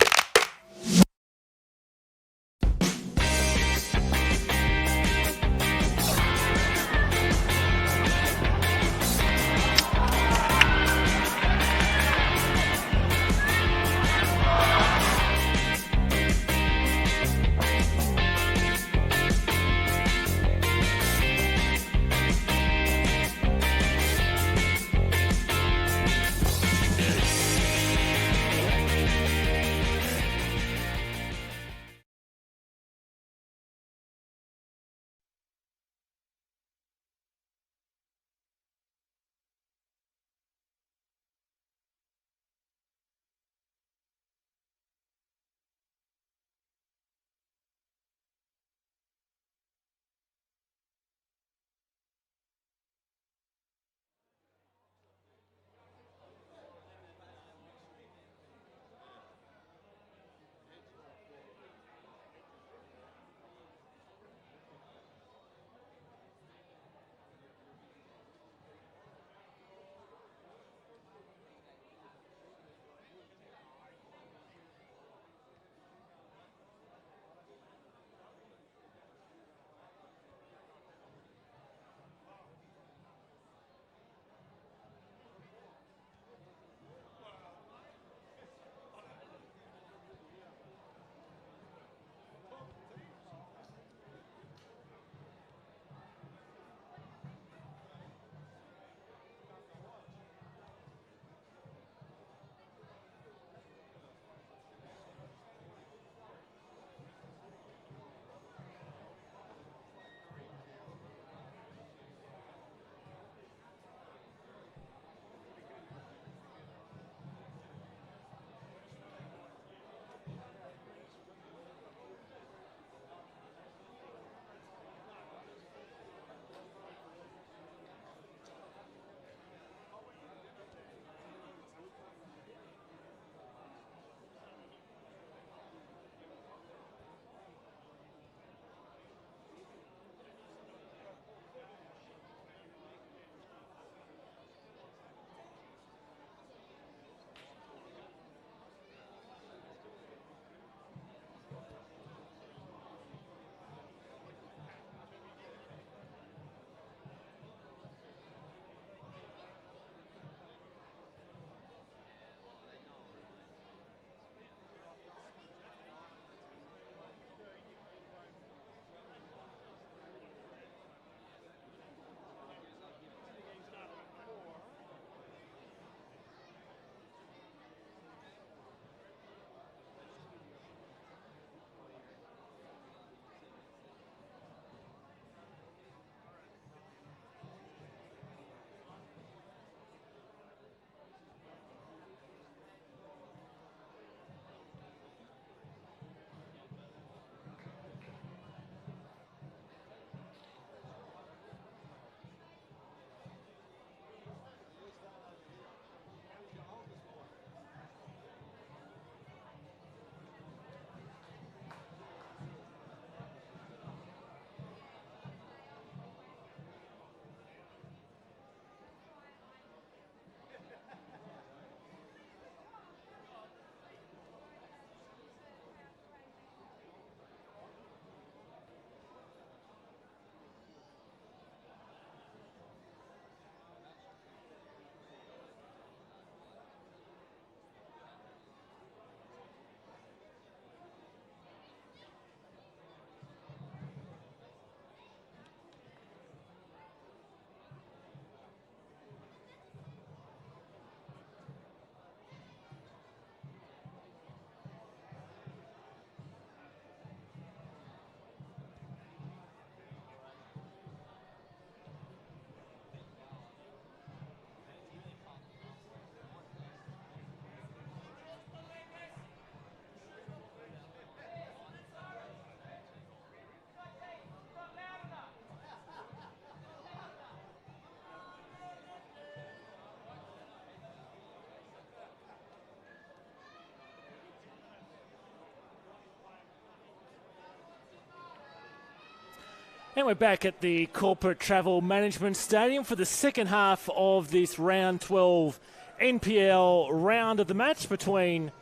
And we're back at the Corporate Travel Management Stadium for the second half of this round 12 NPL round of the match between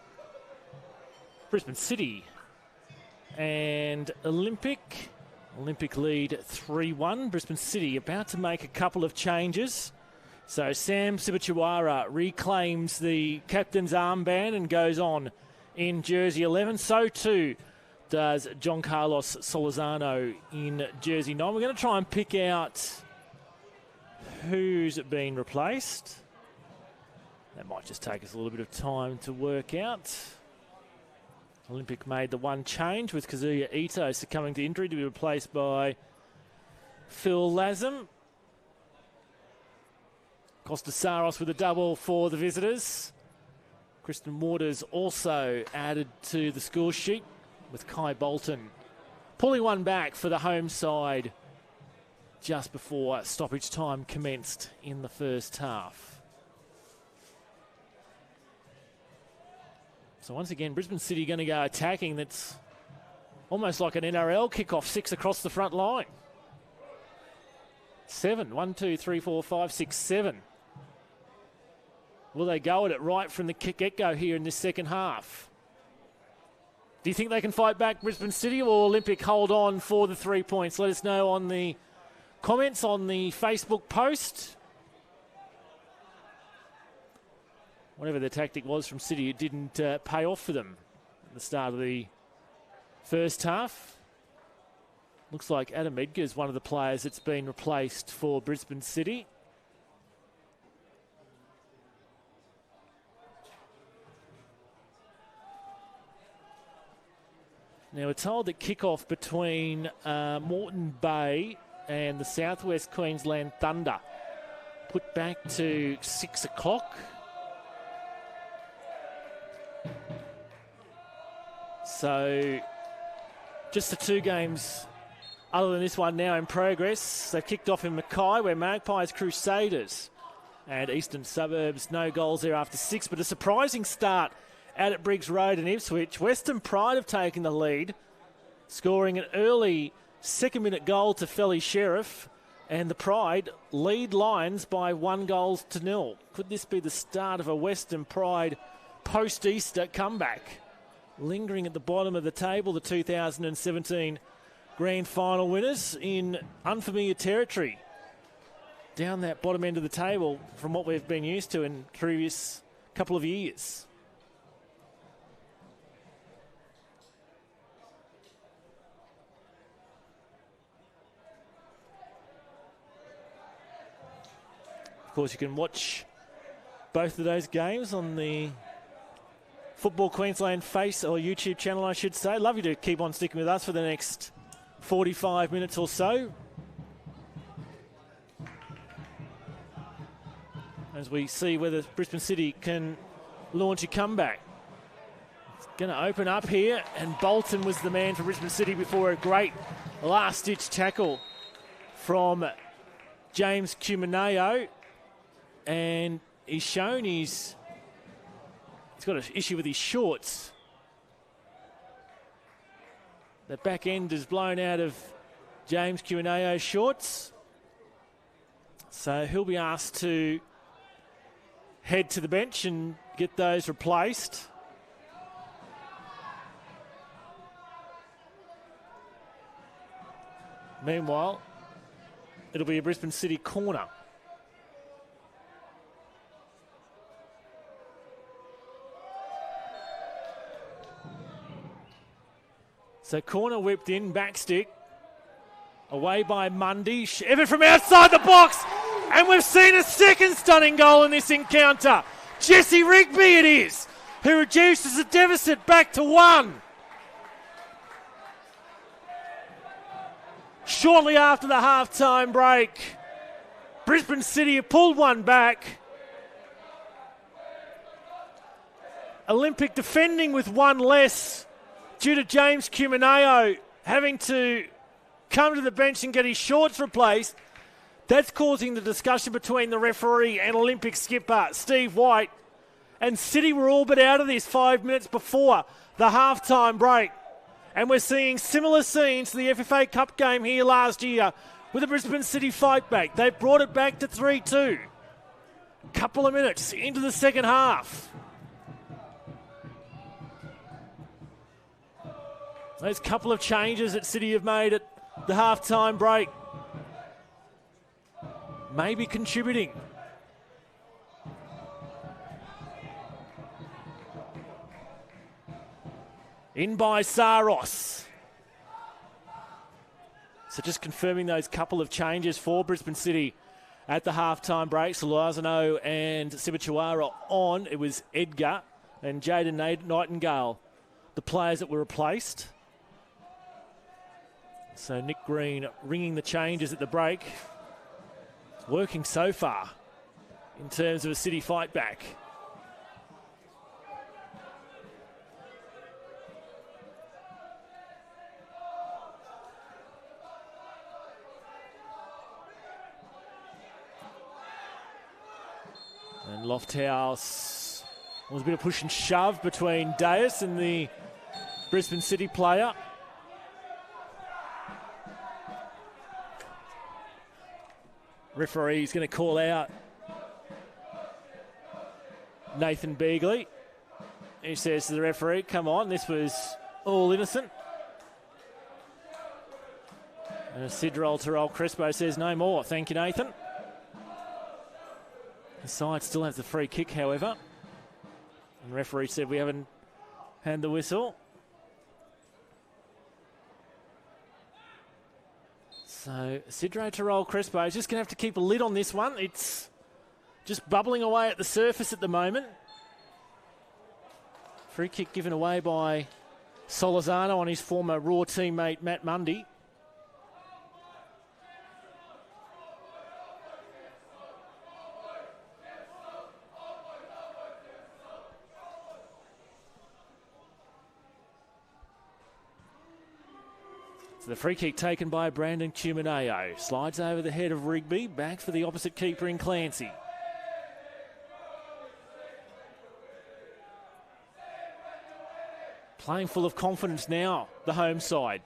Brisbane City and Olympic. Olympic lead 3-1. Brisbane City about to make a couple of changes. So Sam Sibachiwara reclaims the captain's armband and goes on in jersey 11. So too does John Carlos Solizano in jersey 9. We're going to try and pick out who's been replaced. That might just take us a little bit of time to work out. Olympic made the one change with Kazuya Ito succumbing to injury to be replaced by Phil Lazem. Costa Saros with a double for the visitors. Kristen Waters also added to the score sheet with Kai Bolton pulling one back for the home side just before stoppage time commenced in the first half. So once again, Brisbane City going to go attacking. That's almost like an NRL kickoff, 6 across the front line. 7, 1, 2, 3, 4, 5, 6, 7. Will they go at it right from the get-go here in this second half? Do you think they can fight back, Brisbane City, or Olympic hold on for the 3 points? Let us know on the comments on the Facebook post. Whatever the tactic was from City, it didn't pay off for them at the start of the first half. Looks like Adam Edgar is one of the players that's been replaced for Brisbane City. Now we're told that kickoff between Moreton Bay and the Southwest Queensland Thunder put back to 6 o'clock. So just the 2 games other than this one now in progress. They've kicked off in Mackay where Magpies Crusaders and Eastern Suburbs no goals there after 6, but a surprising start out at Briggs Road in Ipswich. Western Pride have taken the lead, scoring an early second-minute goal to Felly Sheriff, and the Pride lead Lions by 1-0. Could this be the start of a Western Pride post-Easter comeback? Lingering at the bottom of the table, the 2017 Grand Final winners in unfamiliar territory. Down that bottom end of the table from what we've been used to in previous couple of years. Of course, you can watch both of those games on the Football Queensland Face or YouTube channel, I should say. Love you to keep on sticking with us for the next 45 minutes or so, as we see whether Brisbane City can launch a comeback. It's going to open up here, and Bolton was the man for Brisbane City before a great last-ditch tackle from James Cumineo. And he's shown he's got an issue with his shorts. The back end is blown out of James Cumineo's shorts. So he'll be asked to head to the bench and get those replaced. Meanwhile, it'll be a Brisbane City corner. So corner whipped in, back stick. Away by Mundy. Ever from outside the box. And we've seen a second stunning goal in this encounter. Jesse Rigby it is, who reduces the deficit back to 1. Shortly after the half-time break, Brisbane City have pulled one back. Olympic defending with one less, due to James Cumineo having to come to the bench and get his shorts replaced. That's causing the discussion between the referee and Olympic skipper Steve White. And City were all but out of this 5 minutes before the half-time break. And we're seeing similar scenes to the FFA Cup game here last year with the Brisbane City fight back. They've brought it back to 3-2. Couple of minutes into the second half. Those couple of changes that City have made at the half-time break may be contributing. In by Saros. So just confirming those couple of changes for Brisbane City at the half-time break. Solazano and Sibichuara on. It was Edgar and Jaden Nightingale, the players that were replaced. So Nick Green ringing the changes at the break. Working so far in terms of a City fight back. And Lofthouse, was a bit of push and shove between Deus and the Brisbane City player. Referee's going to call out Nathan Beagley. He says to the referee, come on, this was all innocent. And Sidrol Terrell Crespo says no more. Thank you, Nathan. The side still has the free kick, however. And the referee said we haven't had the whistle. So Sidro Terrell Crespo is just going to have to keep a lid on this one. It's just bubbling away at the surface at the moment. Free kick given away by Solazano on his former Raw teammate Matt Mundy. The free kick taken by Brandon Cumaneo. Slides over the head of Rigby. Back for the opposite keeper in Clancy. Playing full of confidence now, the home side.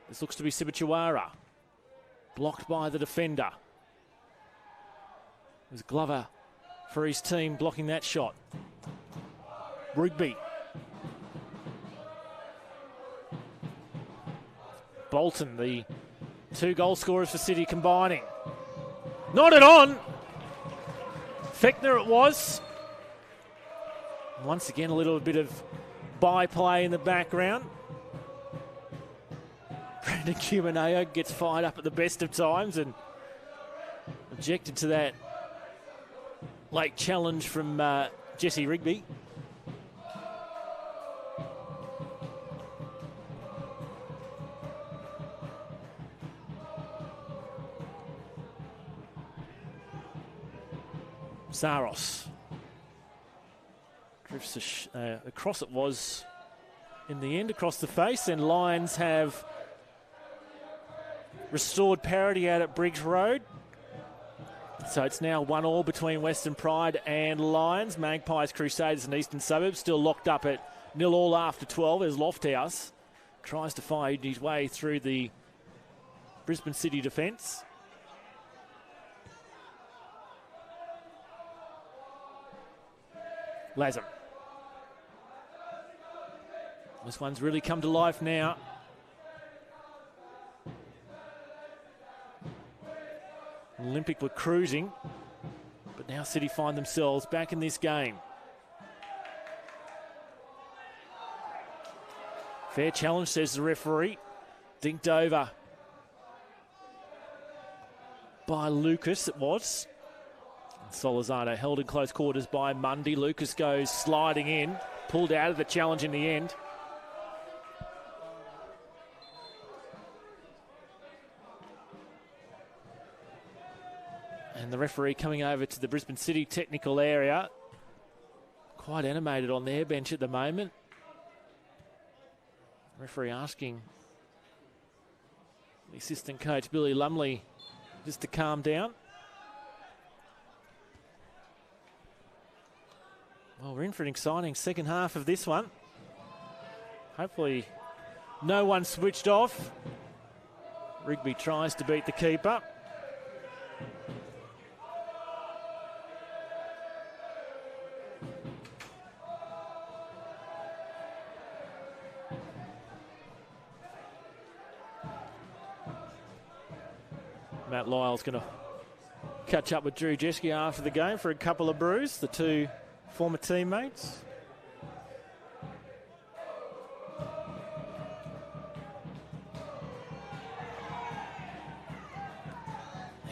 This looks to be Sibichuara. Blocked by the defender. It was Glover for his team blocking that shot. Rigby. Bolton, the two goal scorers for City combining. Nodded on. Fechner it was. Once again, a little bit of byplay in the background. Brandon Cumaneo gets fired up at the best of times and objected to that late challenge from Jesse Rigby. Saros drifts across, it was in the end, across the face, and Lions have restored parity out at Briggs Road. So it's now 1-1 between Western Pride and Lions. Magpies, Crusaders and Eastern Suburbs still locked up at 0-0 after 12 as Lofthouse tries to find his way through the Brisbane City defence. Lazem. This one's really come to life now. Olympic were cruising, but now City find themselves back in this game. Fair challenge, says the referee. Dinked over by Lucas, it was. Solazano held in close quarters by Mundy. Lucas goes sliding in, pulled out of the challenge in the end. And the referee coming over to the Brisbane City technical area. Quite animated on their bench at the moment. Referee asking the assistant coach, Billy Lumley, just to calm down. Well, we're in for an exciting second half of this one. Hopefully no one switched off. Rigby tries to beat the keeper. Matt Lyle's going to catch up with Drew Jeske after the game for a couple of brews, the two former teammates.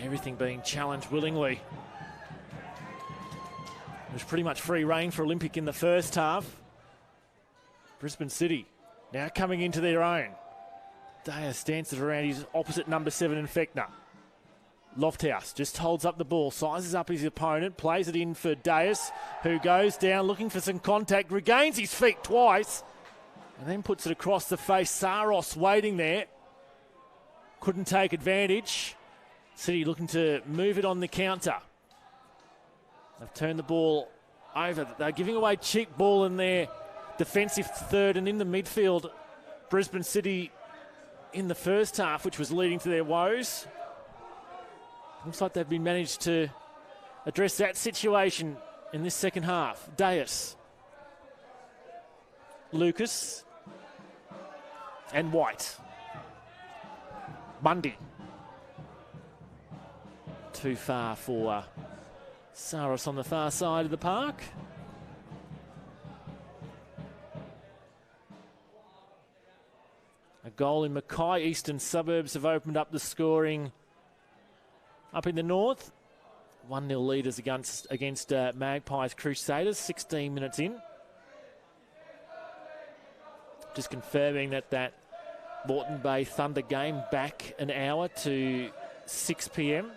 Everything being challenged willingly. It was pretty much free rein for Olympic in the first half. Brisbane City now coming into their own. Deus dances around his opposite number 7 in Fechner. Lofthouse just holds up the ball, sizes up his opponent, plays it in for Deus, who goes down looking for some contact, regains his feet twice, and then puts it across the face. Saros waiting there. Couldn't take advantage. City looking to move it on the counter. They've turned the ball over. They're giving away cheap ball in their defensive third, and in the midfield, Brisbane City in the first half, which was leading to their woes. Looks like they've been managed to address that situation in this second half. Deus, Lucas, and White. Mundy. Too far for Saros on the far side of the park. A goal in Mackay. Eastern Suburbs have opened up the scoring up in the north. 1-0 leaders against Magpies Crusaders, 16 minutes in. Just confirming that Moreton Bay Thunder game back an hour to 6 p.m.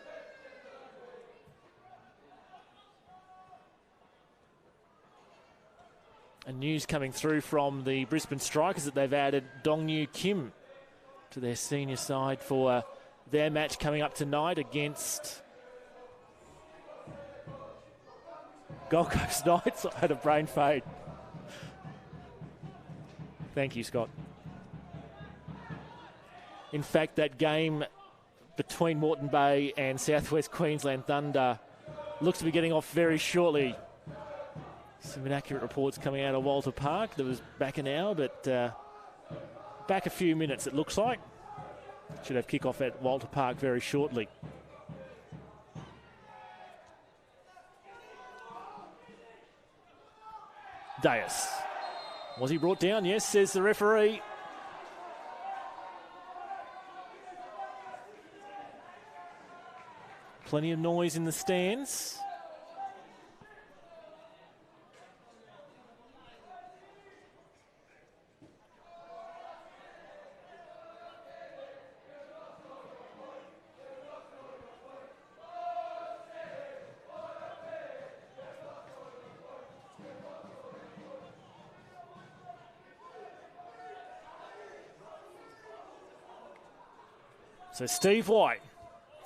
And news coming through from the Brisbane Strikers that they've added Dongyu Kim to their senior side for their match coming up tonight against Gold Coast Knights. I had a brain fade. Thank you, Scott. In fact, that game between Moreton Bay and Southwest Queensland Thunder looks to be getting off very shortly. Some inaccurate reports coming out of Walter Park. That was back an hour, but back a few minutes it looks like. Should have kick-off at Walter Park very shortly. Deus. Was he brought down? Yes, says the referee. Plenty of noise in the stands. So Steve White,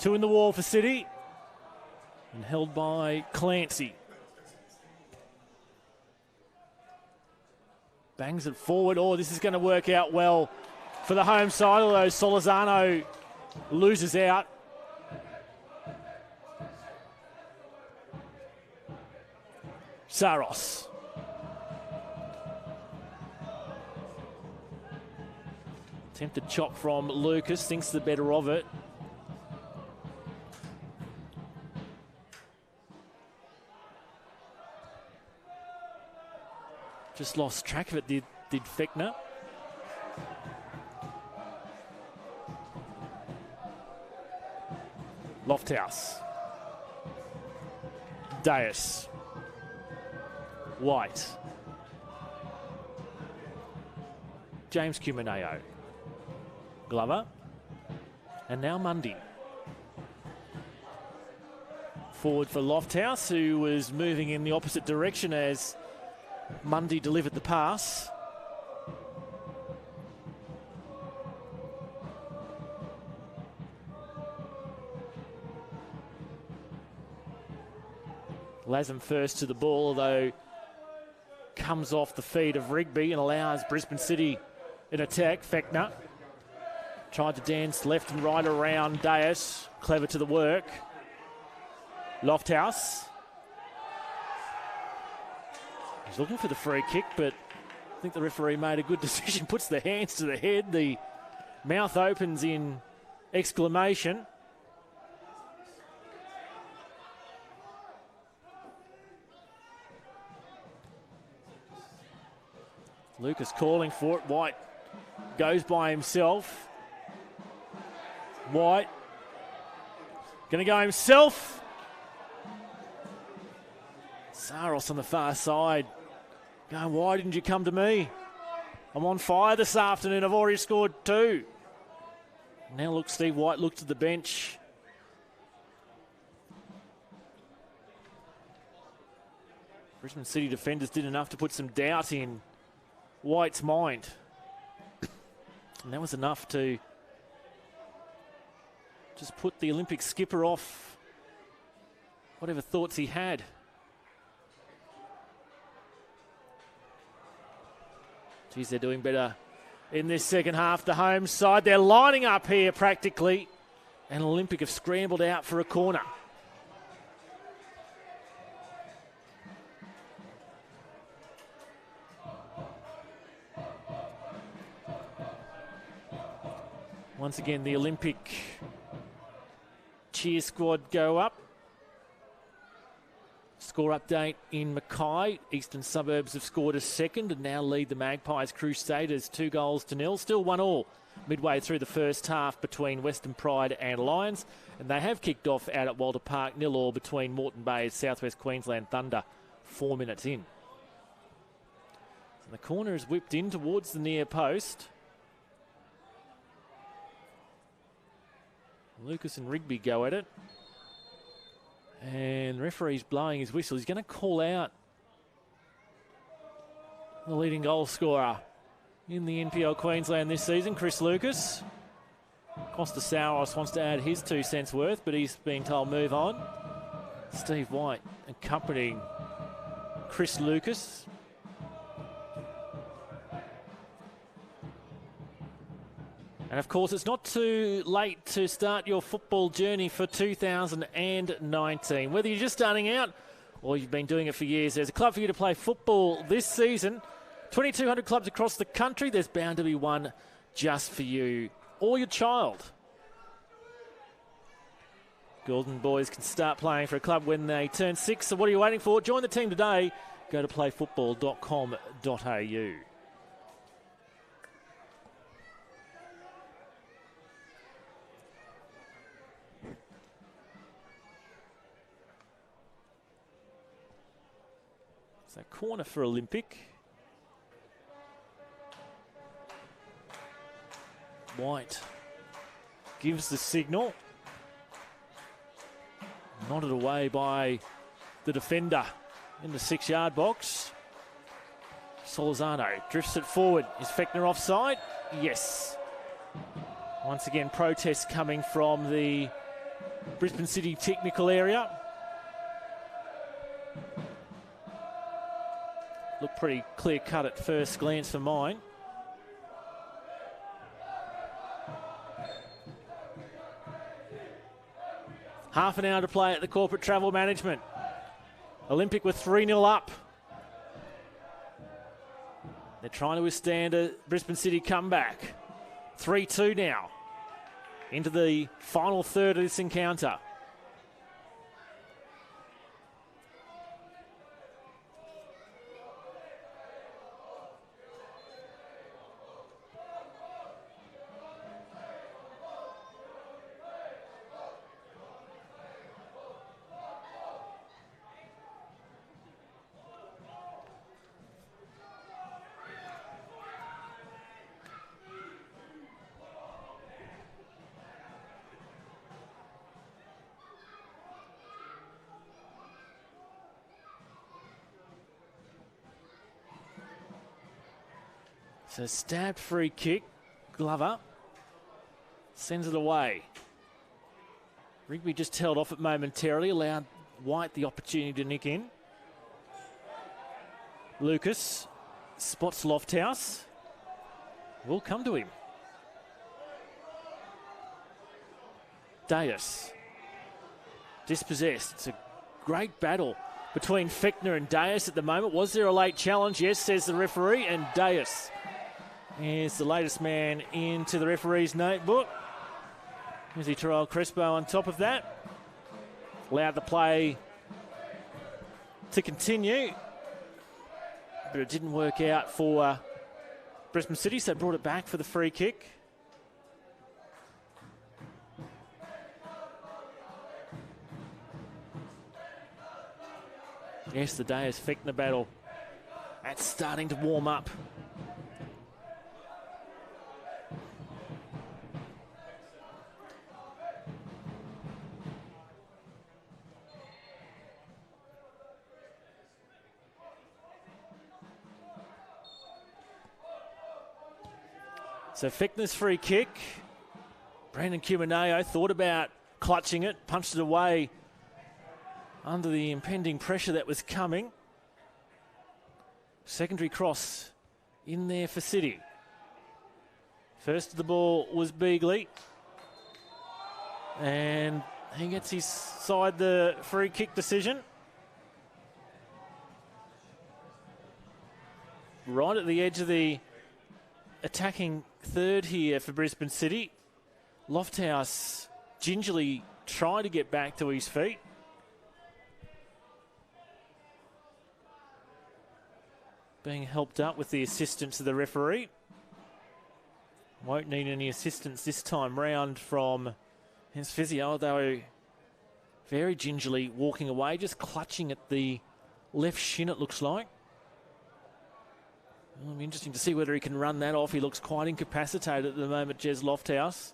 2 in the wall for City, and held by Clancy. Bangs it forward. Oh, this is going to work out well for the home side, although Solizano loses out. Saros. Attempted chop from Lucas, thinks the better of it. Just lost track of it, did Fechner. Lofthouse. Deus. White. James Cumaneo. Glover. And now Mundy. Forward for Lofthouse, who was moving in the opposite direction as Mundy delivered the pass. Latham first to the ball, although comes off the feet of Rigby and allows Brisbane City in attack. Fechner tried to dance left and right around Deus. Clever to the work. Lofthouse. He's looking for the free kick, but I think the referee made a good decision. Puts the hands to the head. The mouth opens in exclamation. Lucas calling for it. White goes by himself. White going to go himself. Saros on the far side. Going, why didn't you come to me? I'm on fire this afternoon. I've already scored 2. Now look, Steve White looked at the bench. Brisbane City defenders did enough to put some doubt in White's mind. And that was enough to just put the Olympic skipper off whatever thoughts he had. Geez, they're doing better in this second half. The home side, they're lining up here practically. And Olympic have scrambled out for a corner. Once again, the Olympic cheer squad go up. Score update in Mackay. Eastern Suburbs have scored a second and now lead the Magpies Crusaders 2-0. Still 1-1 midway through the first half between Western Pride and Lions. And they have kicked off out at Walter Park 0-0 between Moreton Bay and South West Queensland Thunder 4 minutes in. And the corner is whipped in towards the near post. Lucas and Rigby go at it. And the referee's blowing his whistle. He's going to call out the leading goal scorer in the NPL Queensland this season, Chris Lucas. Costa Sauros wants to add his 2 cents worth, but he's been told move on. Steve White accompanying Chris Lucas. And of course, it's not too late to start your football journey for 2019. Whether you're just starting out or you've been doing it for years, there's a club for you to play football this season. 2,200 clubs across the country. There's bound to be one just for you or your child. Golden Boys can start playing for a club when they turn 6. So what are you waiting for? Join the team today. Go to playfootball.com.au. So corner for Olympic. White gives the signal. Nodded away by the defender in the 6-yard box. Solizano drifts it forward. Is Fechner offside? Yes. Once again, protests coming from the Brisbane City technical area. Looked pretty clear-cut at first glance for mine. Half an hour to play at the Corporate Travel Management. Olympic with 3-0 up. They're trying to withstand a Brisbane City comeback. 3-2 now. Into the final third of this encounter. So stabbed free kick. Glover sends it away. Rigby just held off it momentarily, allowed White the opportunity to nick in. Lucas spots Lofthouse. Will come to him. Deus. Dispossessed. It's a great battle between Fichtner and Deus at the moment. Was there a late challenge? Yes, says the referee. And Deus is the latest man into the referee's notebook. As he trialled Crespo on top of that. Allowed the play to continue. But it didn't work out for Brisbane City, so brought it back for the free kick. Yes, the Deus-Fichtner battle. That's starting to warm up. So Fichtner's free kick. Brandon Cumaneo thought about clutching it, punched it away under the impending pressure that was coming. Secondary cross in there for City. First to the ball was Beagley. And he gets his side the free kick decision. Right at the edge of the attacking third here for Brisbane City. Lofthouse gingerly trying to get back to his feet. Being helped up with the assistance of the referee. Won't need any assistance this time round from his physio, though very gingerly walking away, just clutching at the left shin, it looks like. It'll be interesting to see whether he can run that off. He looks quite incapacitated at the moment, Jez Lofthouse.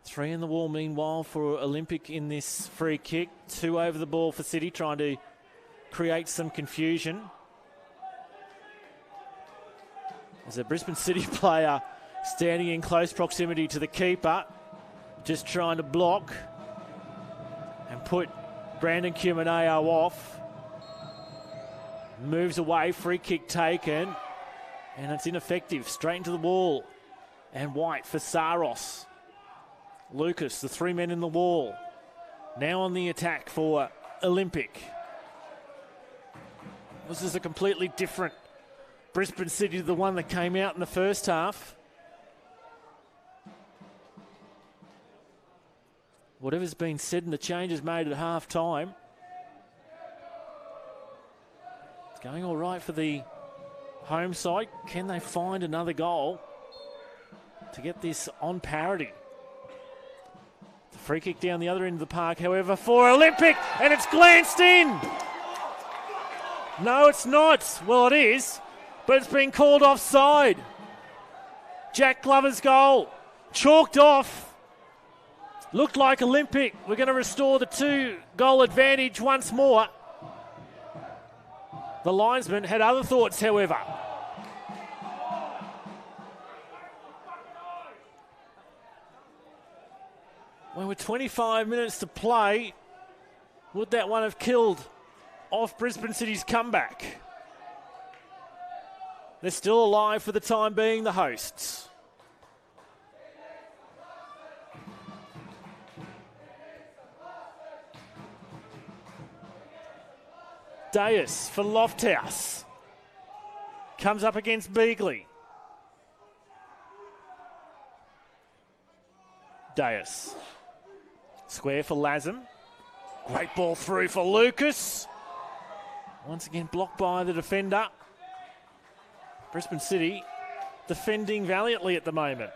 3 in the wall, meanwhile, for Olympic in this free kick. 2 over the ball for City, trying to create some confusion. There's a Brisbane City player standing in close proximity to the keeper, just trying to block and put Brandon Cumaneo off. Moves away, free kick taken, and it's ineffective. Straight into the wall. And White for Saros. Lucas, the 3 men in the wall. Now on the attack for Olympic. This is a completely different Brisbane City to the one that came out in the first half. Whatever's been said and the changes made at half time. Going all right for the home side. Can they find another goal to get this on parity? The free kick down the other end of the park, however, for Olympic, and it's glanced in. No, it's not. Well, it is, but it's been called offside. Jack Glover's goal, chalked off. Looked like Olympic. We're going to restore the 2-goal advantage once more. The linesman had other thoughts, however. When with 25 minutes to play, would that one have killed off Brisbane City's comeback? They're still alive for the time being, the hosts. Deus for Lofthouse. Comes up against Beagley. Deus. Square for Lazem. Great ball through for Lucas. Once again blocked by the defender. Brisbane City defending valiantly at the moment.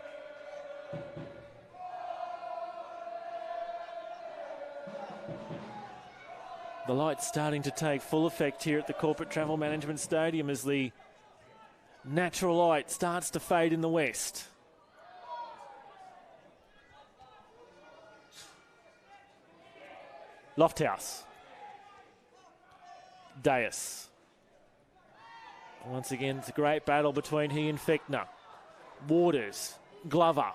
The light's starting to take full effect here at the Corporate Travel Management Stadium as the natural light starts to fade in the west. Lofthouse. Deus. Once again, it's a great battle between he and Fichtner. Waters. Glover.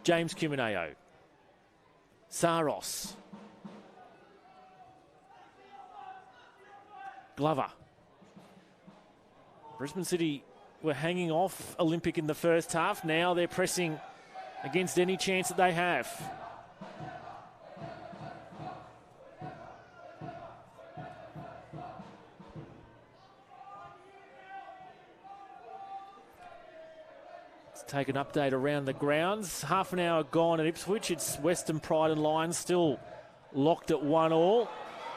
James Cumaneo. Saros. Glover. Brisbane City were hanging off Olympic in the first half. Now they're pressing against any chance that they have. Let's take an update around the grounds. Half an hour gone at Ipswich. It's Western Pride and Lions still locked at 1-1.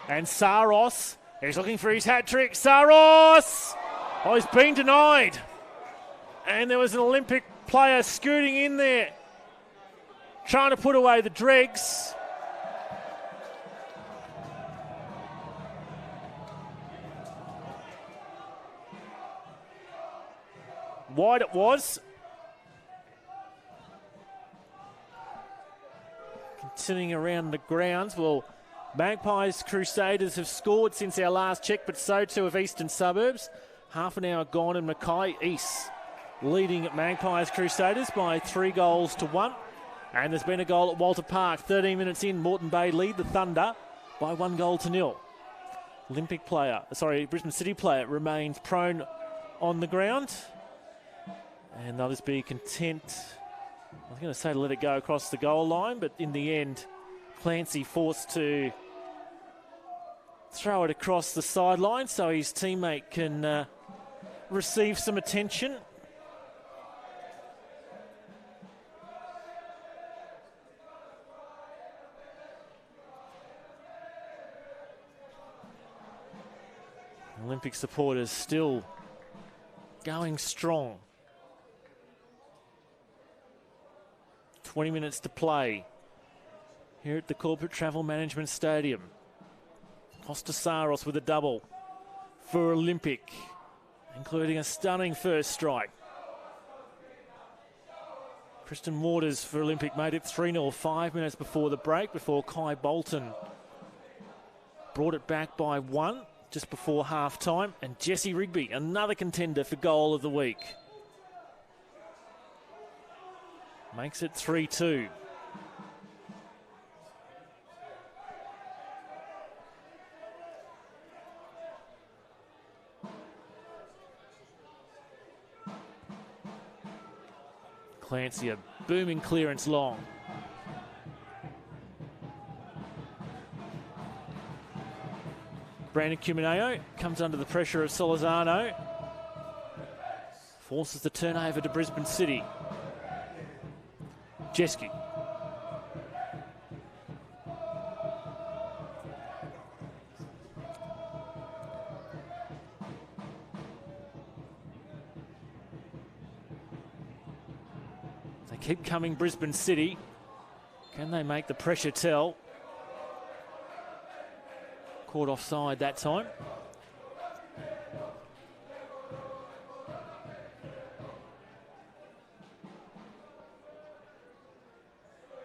And Saros is looking for his hat-trick. Saros! Oh, he's been denied. And there was an Olympic player scooting in there, trying to put away the dregs. Wide it was. Continuing around the grounds, well, Magpies Crusaders have scored since our last check, but so too have Eastern Suburbs. Half an hour gone and Mackay East leading at Magpies Crusaders by 3-1. And there's been a goal at Walter Park. 13 minutes in, Moreton Bay lead the Thunder by 1-0. Brisbane City player remains prone on the ground. And they'll just be content, I was going to say to let it go across the goal line, but in the end, Clancy forced to throw it across the sideline so his teammate can receive some attention. Olympic supporters still going strong. 20 minutes to play here at the Corporate Travel Management Stadium. Costa Saros with a double for Olympic, including a stunning first strike. Kristen Waters for Olympic made it 3-0 5 minutes before the break, before Kai Bolton brought it back by 1 just before half-time. And Jesse Rigby, another contender for goal of the week, makes it 3-2. Clancy, a booming clearance long. Brandon Cumineo comes under the pressure of Solizano. Forces the turnover to Brisbane City. Jeske. They keep coming, Brisbane City. Can they make the pressure tell? Caught offside that time.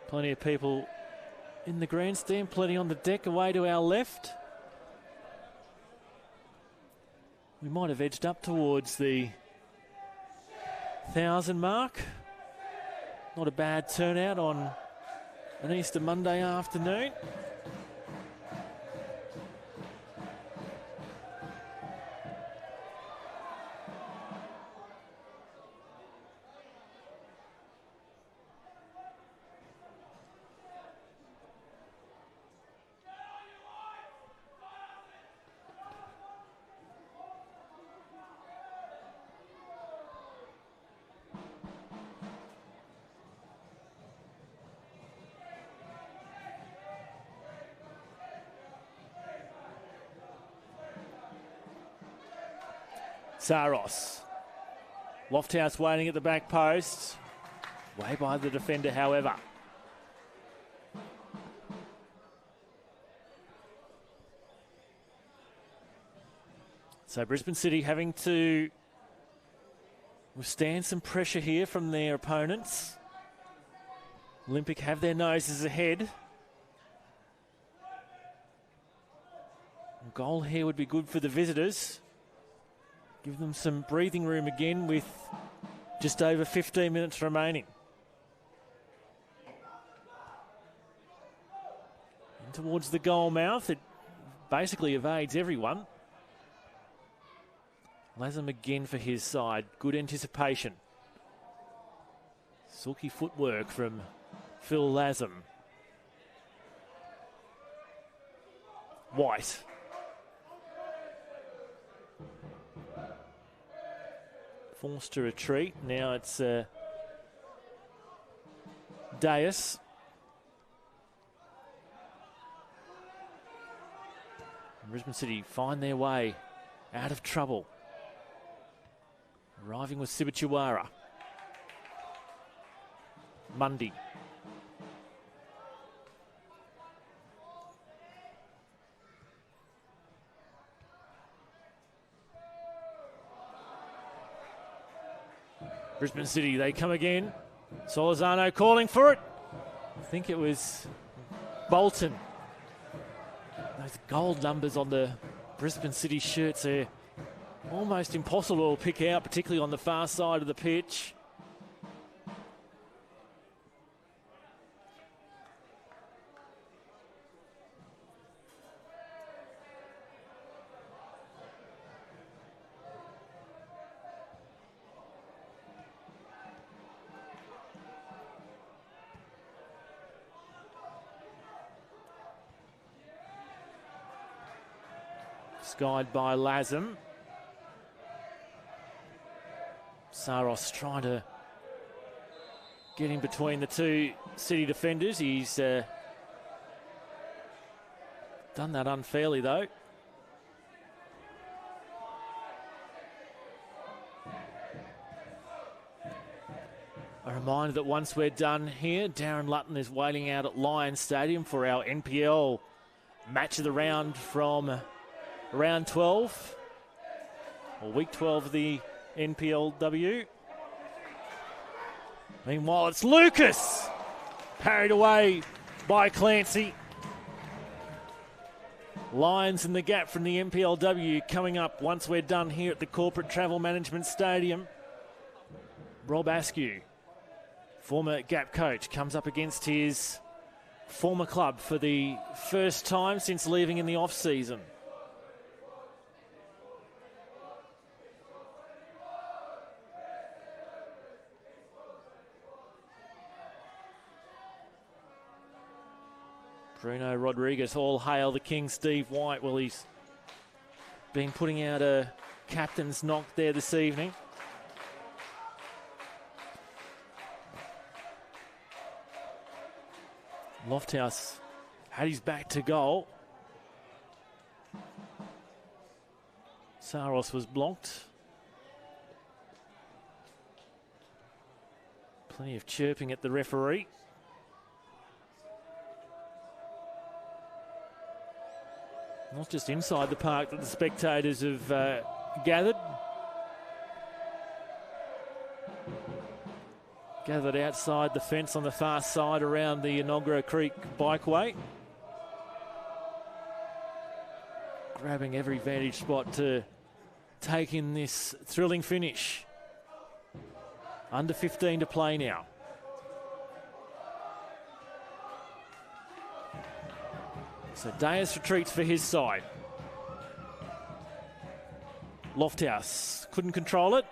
Plenty of people in the grandstand, plenty on the deck away to our left. We might have edged up towards the 1,000 mark. Not a bad turnout on an Easter Monday afternoon. Saros. Lofthouse waiting at the back post. Way by the defender, however. So Brisbane City having to withstand some pressure here from their opponents. Olympic have their noses ahead. A goal here would be good for the visitors. Give them some breathing room again with just over 15 minutes remaining. And towards the goal mouth, it basically evades everyone. Latham again for his side. Good anticipation. Silky footwork from Phil Latham. White. Forced to retreat. Now it's Deus. Brisbane City find their way out of trouble. Arriving with Sibichuara. Mundy. Brisbane City, they come again. Solizano calling for it. I think it was Bolton. Those gold numbers on the Brisbane City shirts are almost impossible to pick out, particularly on the far side of the pitch. Skied by Latham. Saros trying to get in between the two City defenders. He's done that unfairly, though. A reminder that once we're done here, Darren Lutton is waiting out at Lions Stadium for our NPL match of the round from round 12, or week 12 of the NPLW. Meanwhile, it's Lucas, parried away by Clancy. Lions in the gap from the NPLW coming up once we're done here at the Corporate Travel Management Stadium. Rob Askew, former Gap coach, comes up against his former club for the first time since leaving in the off-season. Bruno Rodriguez, all hail the king, Steve White. Well, he's been putting out a captain's knock there this evening. Lofthouse had his back to goal. Saros was blocked. Plenty of chirping at the referee. Not just inside the park that the spectators have gathered. Gathered outside the fence on the far side around the Inogra Creek bikeway. Grabbing every vantage spot to take in this thrilling finish. Under 15 to play now. So Deus retreats for his side. Lofthouse couldn't control it.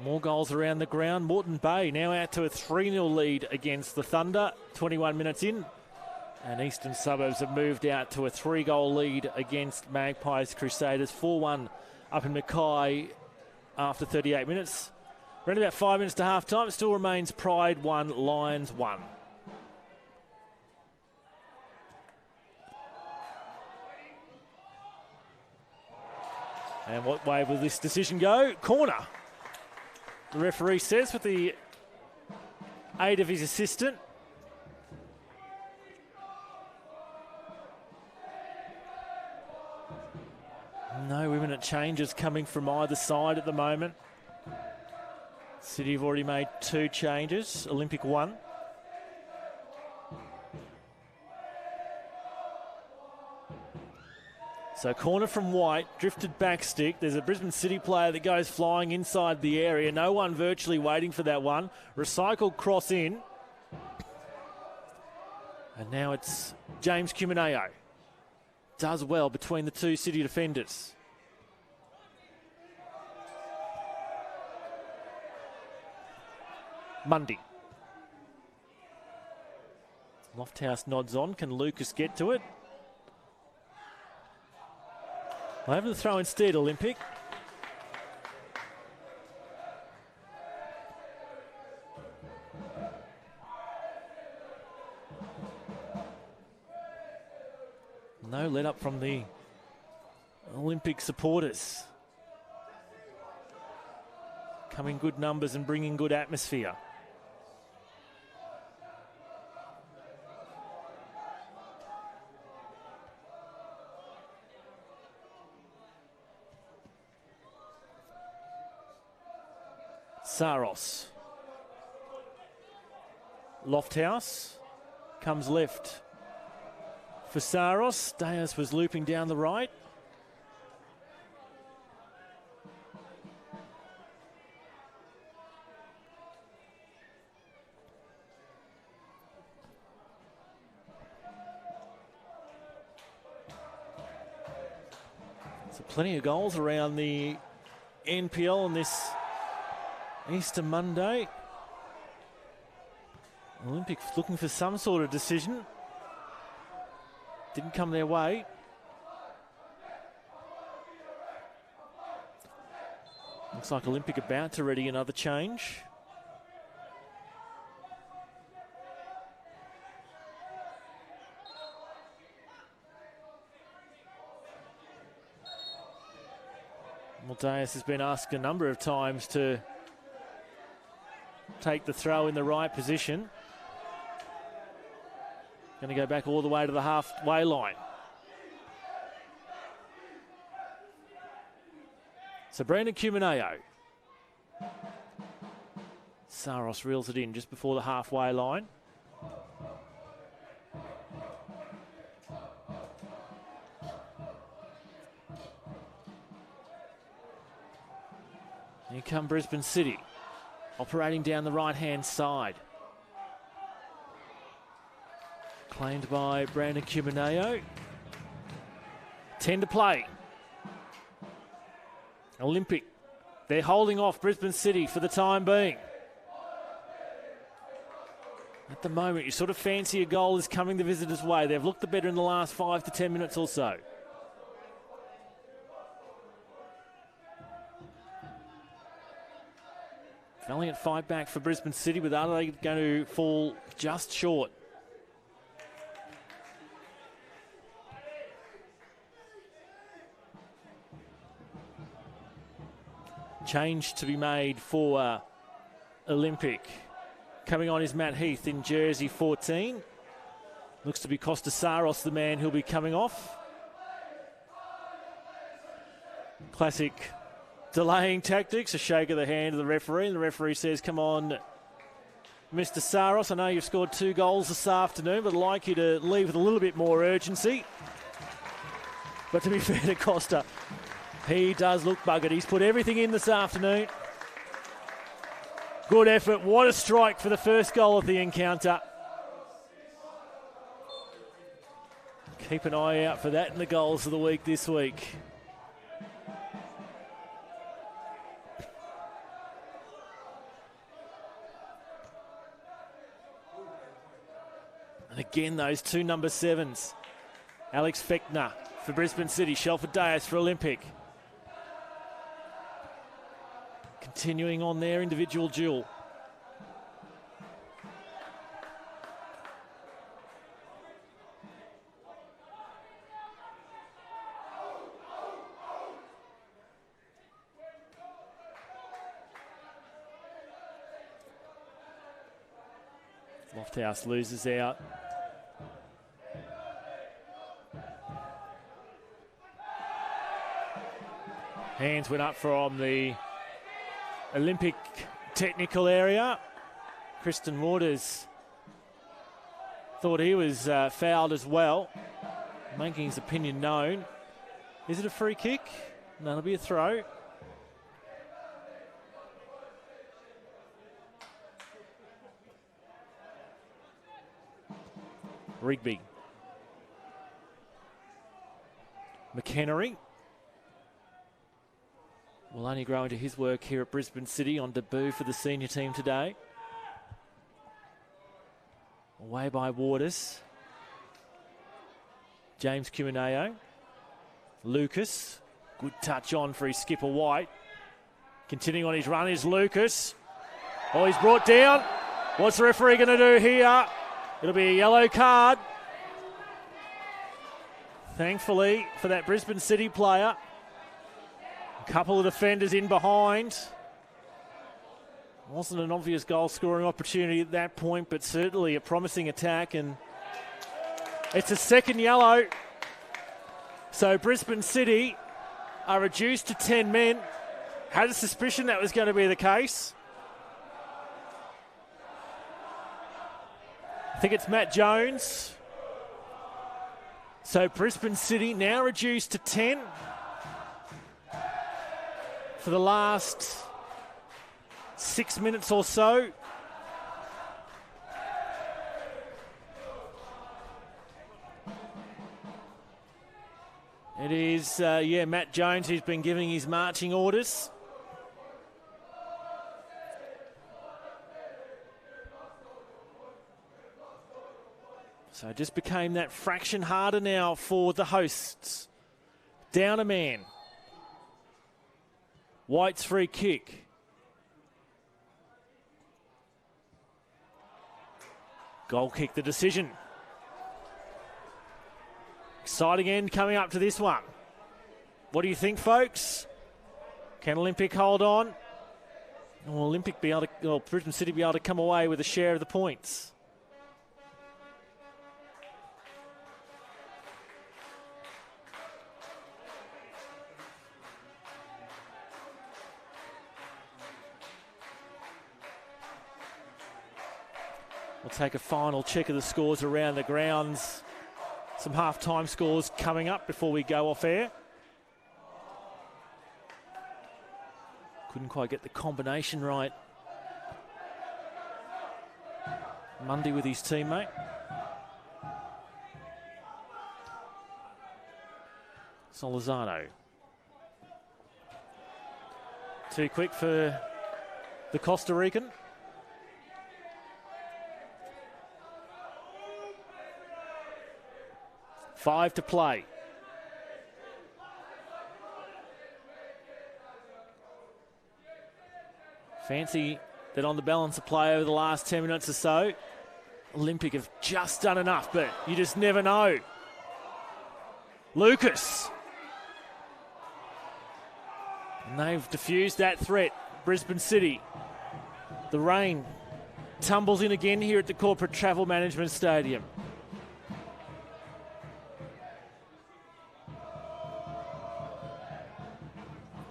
More goals around the ground. Moreton Bay now out to a 3-0 lead against the Thunder, 21 minutes in. And Eastern Suburbs have moved out to a 3-goal lead against Magpies Crusaders, 4-1 up in Mackay after 38 minutes. We're in about 5 minutes to half time. It still remains Pride 1, Lions 1. And what way will this decision go? Corner. The referee says with the aid of his assistant. No imminent changes coming from either side at the moment. City have already made 2 changes. Olympic 1. So corner from White, drifted back stick. There's a Brisbane City player that goes flying inside the area. No one virtually waiting for that one. Recycled cross in. And now it's James Cumineo. Does well between the two City defenders. Mundy. Lofthouse nods on. Can Lucas get to it? Over the throw instead, Olympic. No let up from the Olympic supporters. Coming good numbers and bringing good atmosphere. Saros. Lofthouse comes left for Saros. Deus was looping down the right. So plenty of goals around the NPL on this Easter Monday. Olympic looking for some sort of decision. Didn't come their way. Looks like Olympic about to ready another change. Maldeus has been asked a number of times to take the throw in the right position. Going to go back all the way to the halfway line. So Brandon Cumineo. Saros reels it in just before the halfway line. Here come Brisbane City, operating down the right-hand side. Claimed by Brandon Cumineo. 10 to play. Olympic, they're holding off Brisbane City for the time being. At the moment, you sort of fancy a goal is coming the visitors' way. They've looked the better in the last 5 to 10 minutes or so. Valiant fight back for Brisbane City, but are they going to fall just short? Change to be made for Olympic. Coming on is Matt Heath in jersey 14. Looks to be Costa Saros, the man who'll be coming off. Classic delaying tactics, a shake of the hand of the referee, and the referee says, come on, Mr. Saros, I know you've scored 2 goals this afternoon, but I'd like you to leave with a little bit more urgency. But to be fair to Costa, he does look buggered. He's put everything in this afternoon. Good effort. What a strike for the first goal of the encounter. Keep an eye out for that in the goals of the week this week. And again, those 2 number 7s. Alex Fechner for Brisbane City. Shelford Deus for Olympic. Continuing on their individual duel. Lofthouse loses out. Hands went up from the Olympic technical area. Kristen Waters thought he was fouled as well, making his opinion known. Is it a free kick? No, it'll be a throw. Rigby. McHenry will only grow into his work here at Brisbane City on debut for the senior team today. Away by Waters. James Cumineo. Lucas. Good touch on for his skipper White. Continuing on his run is Lucas. Oh, he's brought down. What's the referee going to do here? It'll be a yellow card. Thankfully for that Brisbane City player. A couple of defenders in behind. Wasn't an obvious goal scoring opportunity at that point, but certainly a promising attack, and it's a second yellow. So Brisbane City are reduced to 10 men. Had a suspicion that was going to be the case. I think it's Matt Jones. So Brisbane City now reduced to 10 for the last 6 minutes or so. It is, Matt Jones who's been giving his marching orders. So it just became that fraction harder now for the hosts. Down a man. White's free kick. Goal kick, the decision. Exciting end coming up to this one. What do you think, folks? Can Olympic hold on? Will Brisbane City be able to come away with a share of the points? We'll take a final check of the scores around the grounds. Some half-time scores coming up before we go off air. Couldn't quite get the combination right. Mundy with his teammate. Solizano. Too quick for the Costa Rican. Five to play. Fancy that on the balance of play over the last 10 minutes or so. Olympic have just done enough, but you just never know. Lucas. And they've diffused that threat. Brisbane City. The rain tumbles in again here at the Corporate Travel Management Stadium.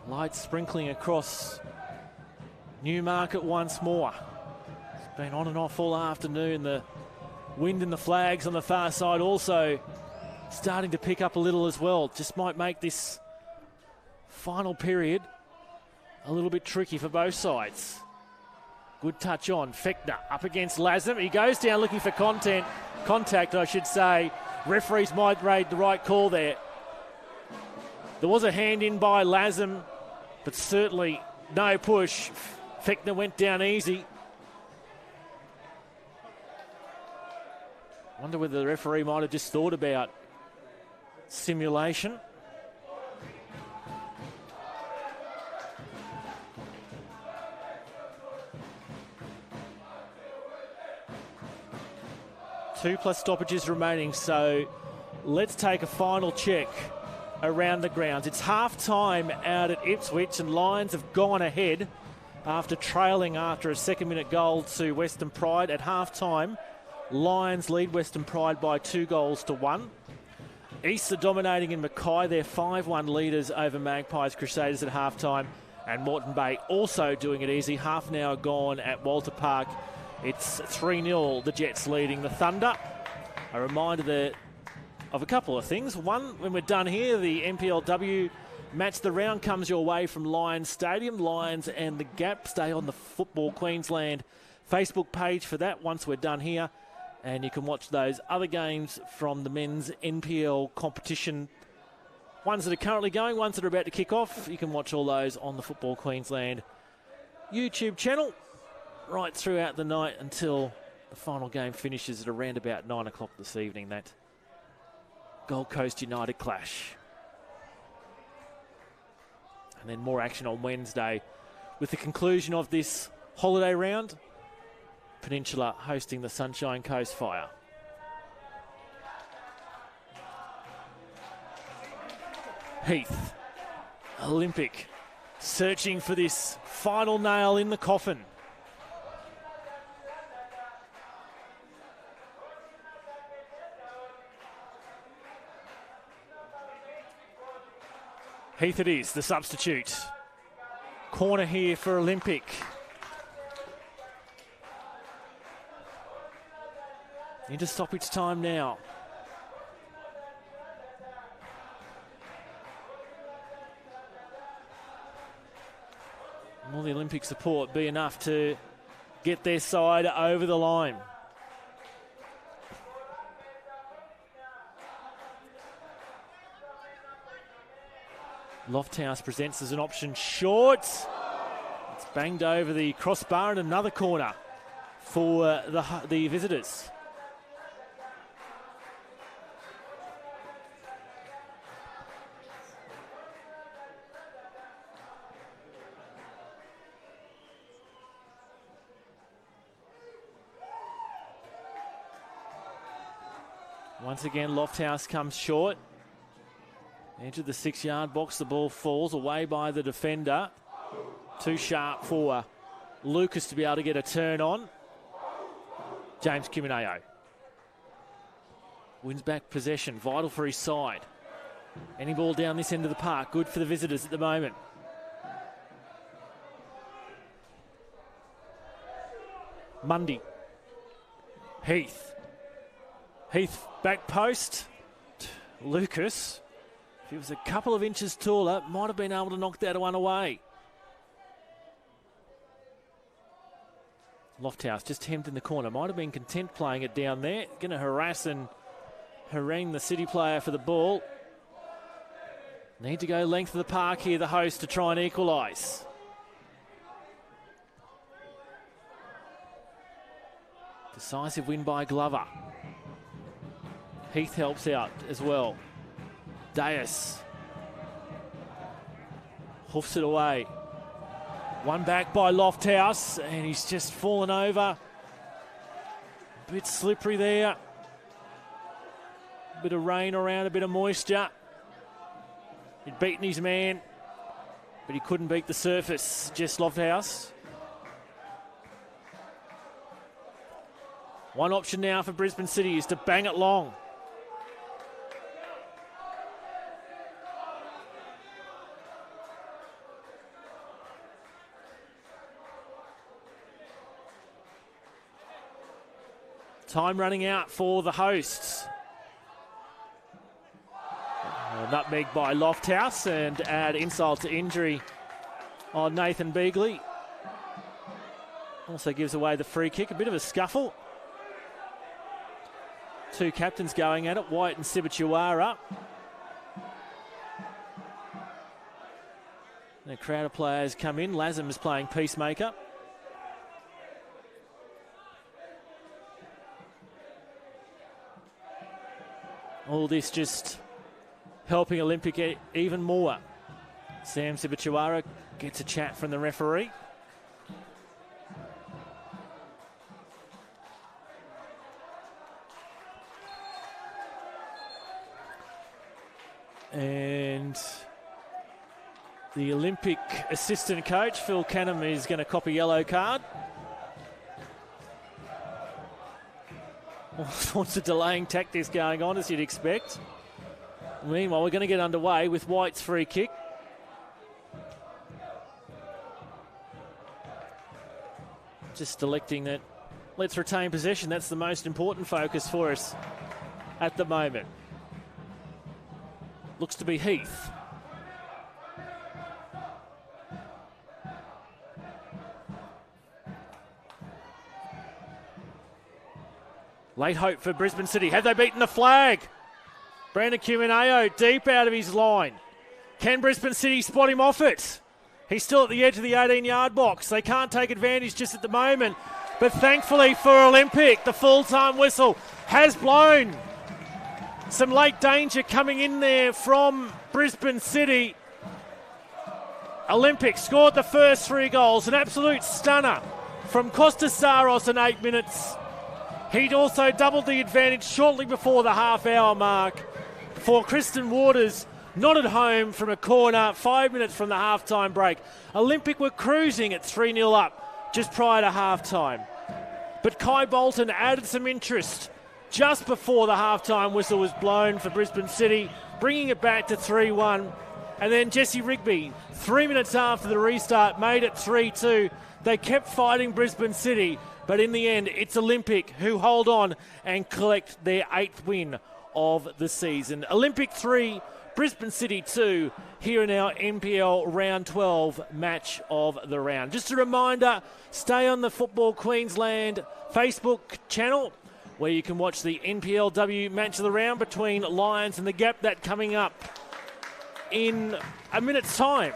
Light sprinkling across Newmarket once more. It's been on and off all afternoon. The wind and the flags on the far side also starting to pick up a little as well. Just might make this final period a little bit tricky for both sides. Good touch on. Fechner up against Lazem. He goes down looking for contact, I should say. Referees might rate the right call there. There was a hand in by Lazem, but certainly no push. Fechner went down easy. Wonder whether the referee might have just thought about simulation. Two plus stoppages remaining, so let's take a final check around the grounds. It's half-time out at Ipswich, and Lions have gone ahead after trailing after a second-minute goal to Western Pride. At half-time, Lions lead Western Pride by 2-1. East are dominating in Mackay. They're 5-1 leaders over Magpies Crusaders at half-time. And Moreton Bay also doing it easy. Half an hour gone at Walter Park. It's 3-0, the Jets leading the Thunder. A reminder of a couple of things. One, when we're done here, the NPLW match the round comes your way from Lions Stadium. Lions and the Gap. Stay on the Football Queensland Facebook page for that once we're done here. And you can watch those other games from the men's NPL competition. Ones that are currently going, ones that are about to kick off. You can watch all those on the Football Queensland YouTube channel right throughout the night until the final game finishes at around about 9 o'clock this evening, that Gold Coast United clash. And then more action on Wednesday with the conclusion of this holiday round. Peninsula hosting the Sunshine Coast Fire. Heath, Olympic, searching for this final nail in the coffin. Heath it is, the substitute. Corner here for Olympic. Into stoppage time now. Will the Olympic support be enough to get their side over the line? Lofthouse presents as an option short. It's banged over the crossbar and another corner for the visitors. Once again, Lofthouse comes short. Into the 6-yard box, the ball falls away by the defender. Too sharp for Lucas to be able to get a turn on. James Kimineo wins back possession, vital for his side. Any ball down this end of the park, good for the visitors at the moment. Mundy. Heath back post. Lucas, if he was a couple of inches taller, might have been able to knock that one away. Lofthouse just hemmed in the corner. Might have been content playing it down there. Going to harass and harangue the City player for the ball. Need to go length of the park here, the host, to try and equalise. Decisive win by Glover. Heath helps out as well. Deus hoofs it away. One back by Lofthouse, and he's just fallen over. A bit slippery there. A bit of rain around, a bit of moisture. He'd beaten his man, but he couldn't beat the surface. Just Lofthouse. One option now for Brisbane City is to bang it long. Time running out for the hosts. Nutmeg by Lofthouse and add insult to injury on Nathan Beagley. Also gives away the free kick. A bit of a scuffle. Two captains going at it, White and Sibachawara. And a crowd of players come in. Lazem is playing peacemaker. All this just helping Olympic even more. Sam Sibachawara gets a chat from the referee. And the Olympic assistant coach, Phil Canham, is going to copy a yellow card. All sorts of delaying tactics going on, as you'd expect. Meanwhile, we're going to get underway with White's free kick. Just electing that. Let's retain possession. That's the most important focus for us at the moment. Looks to be Heath. Late hope for Brisbane City. Have they beaten the flag? Brandon Cumineo deep out of his line. Can Brisbane City spot him off it? He's still at the edge of the 18-yard box. They can't take advantage just at the moment. But thankfully for Olympic, the full-time whistle has blown. Some late danger coming in there from Brisbane City. Olympic scored the first 3 goals. An absolute stunner from Kostas Saros in 8 minutes. He'd also doubled the advantage shortly before the half-hour mark for Kristen Waters, not at home from a corner 5 minutes from the half-time break. Olympic were cruising at 3-0 up just prior to half-time. But Kai Bolton added some interest just before the half-time whistle was blown for Brisbane City, bringing it back to 3-1. And then Jesse Rigby, 3 minutes after the restart, made it 3-2. They kept fighting Brisbane City, but in the end, it's Olympic who hold on and collect their 8th win of the season. Olympic 3, Brisbane City 2, here in our NPL Round 12 match of the round. Just a reminder, stay on the Football Queensland Facebook channel, where you can watch the NPLW match of the round between Lions and the Gap. That coming up in a minute's time.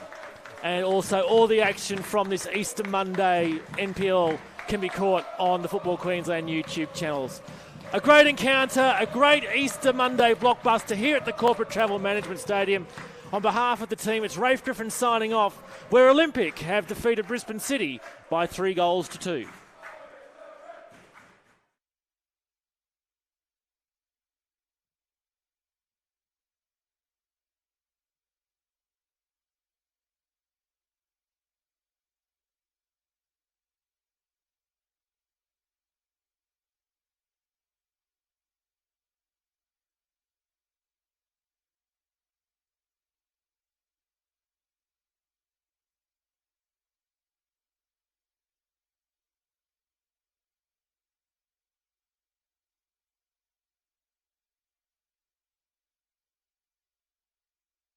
And also all the action from this Easter Monday NPL can be caught on the Football Queensland YouTube channels. A great encounter, a great Easter Monday blockbuster here at the Corporate Travel Management Stadium. On behalf of the team, it's Rafe Griffin signing off, where Olympic have defeated Brisbane City by 3 goals to 2.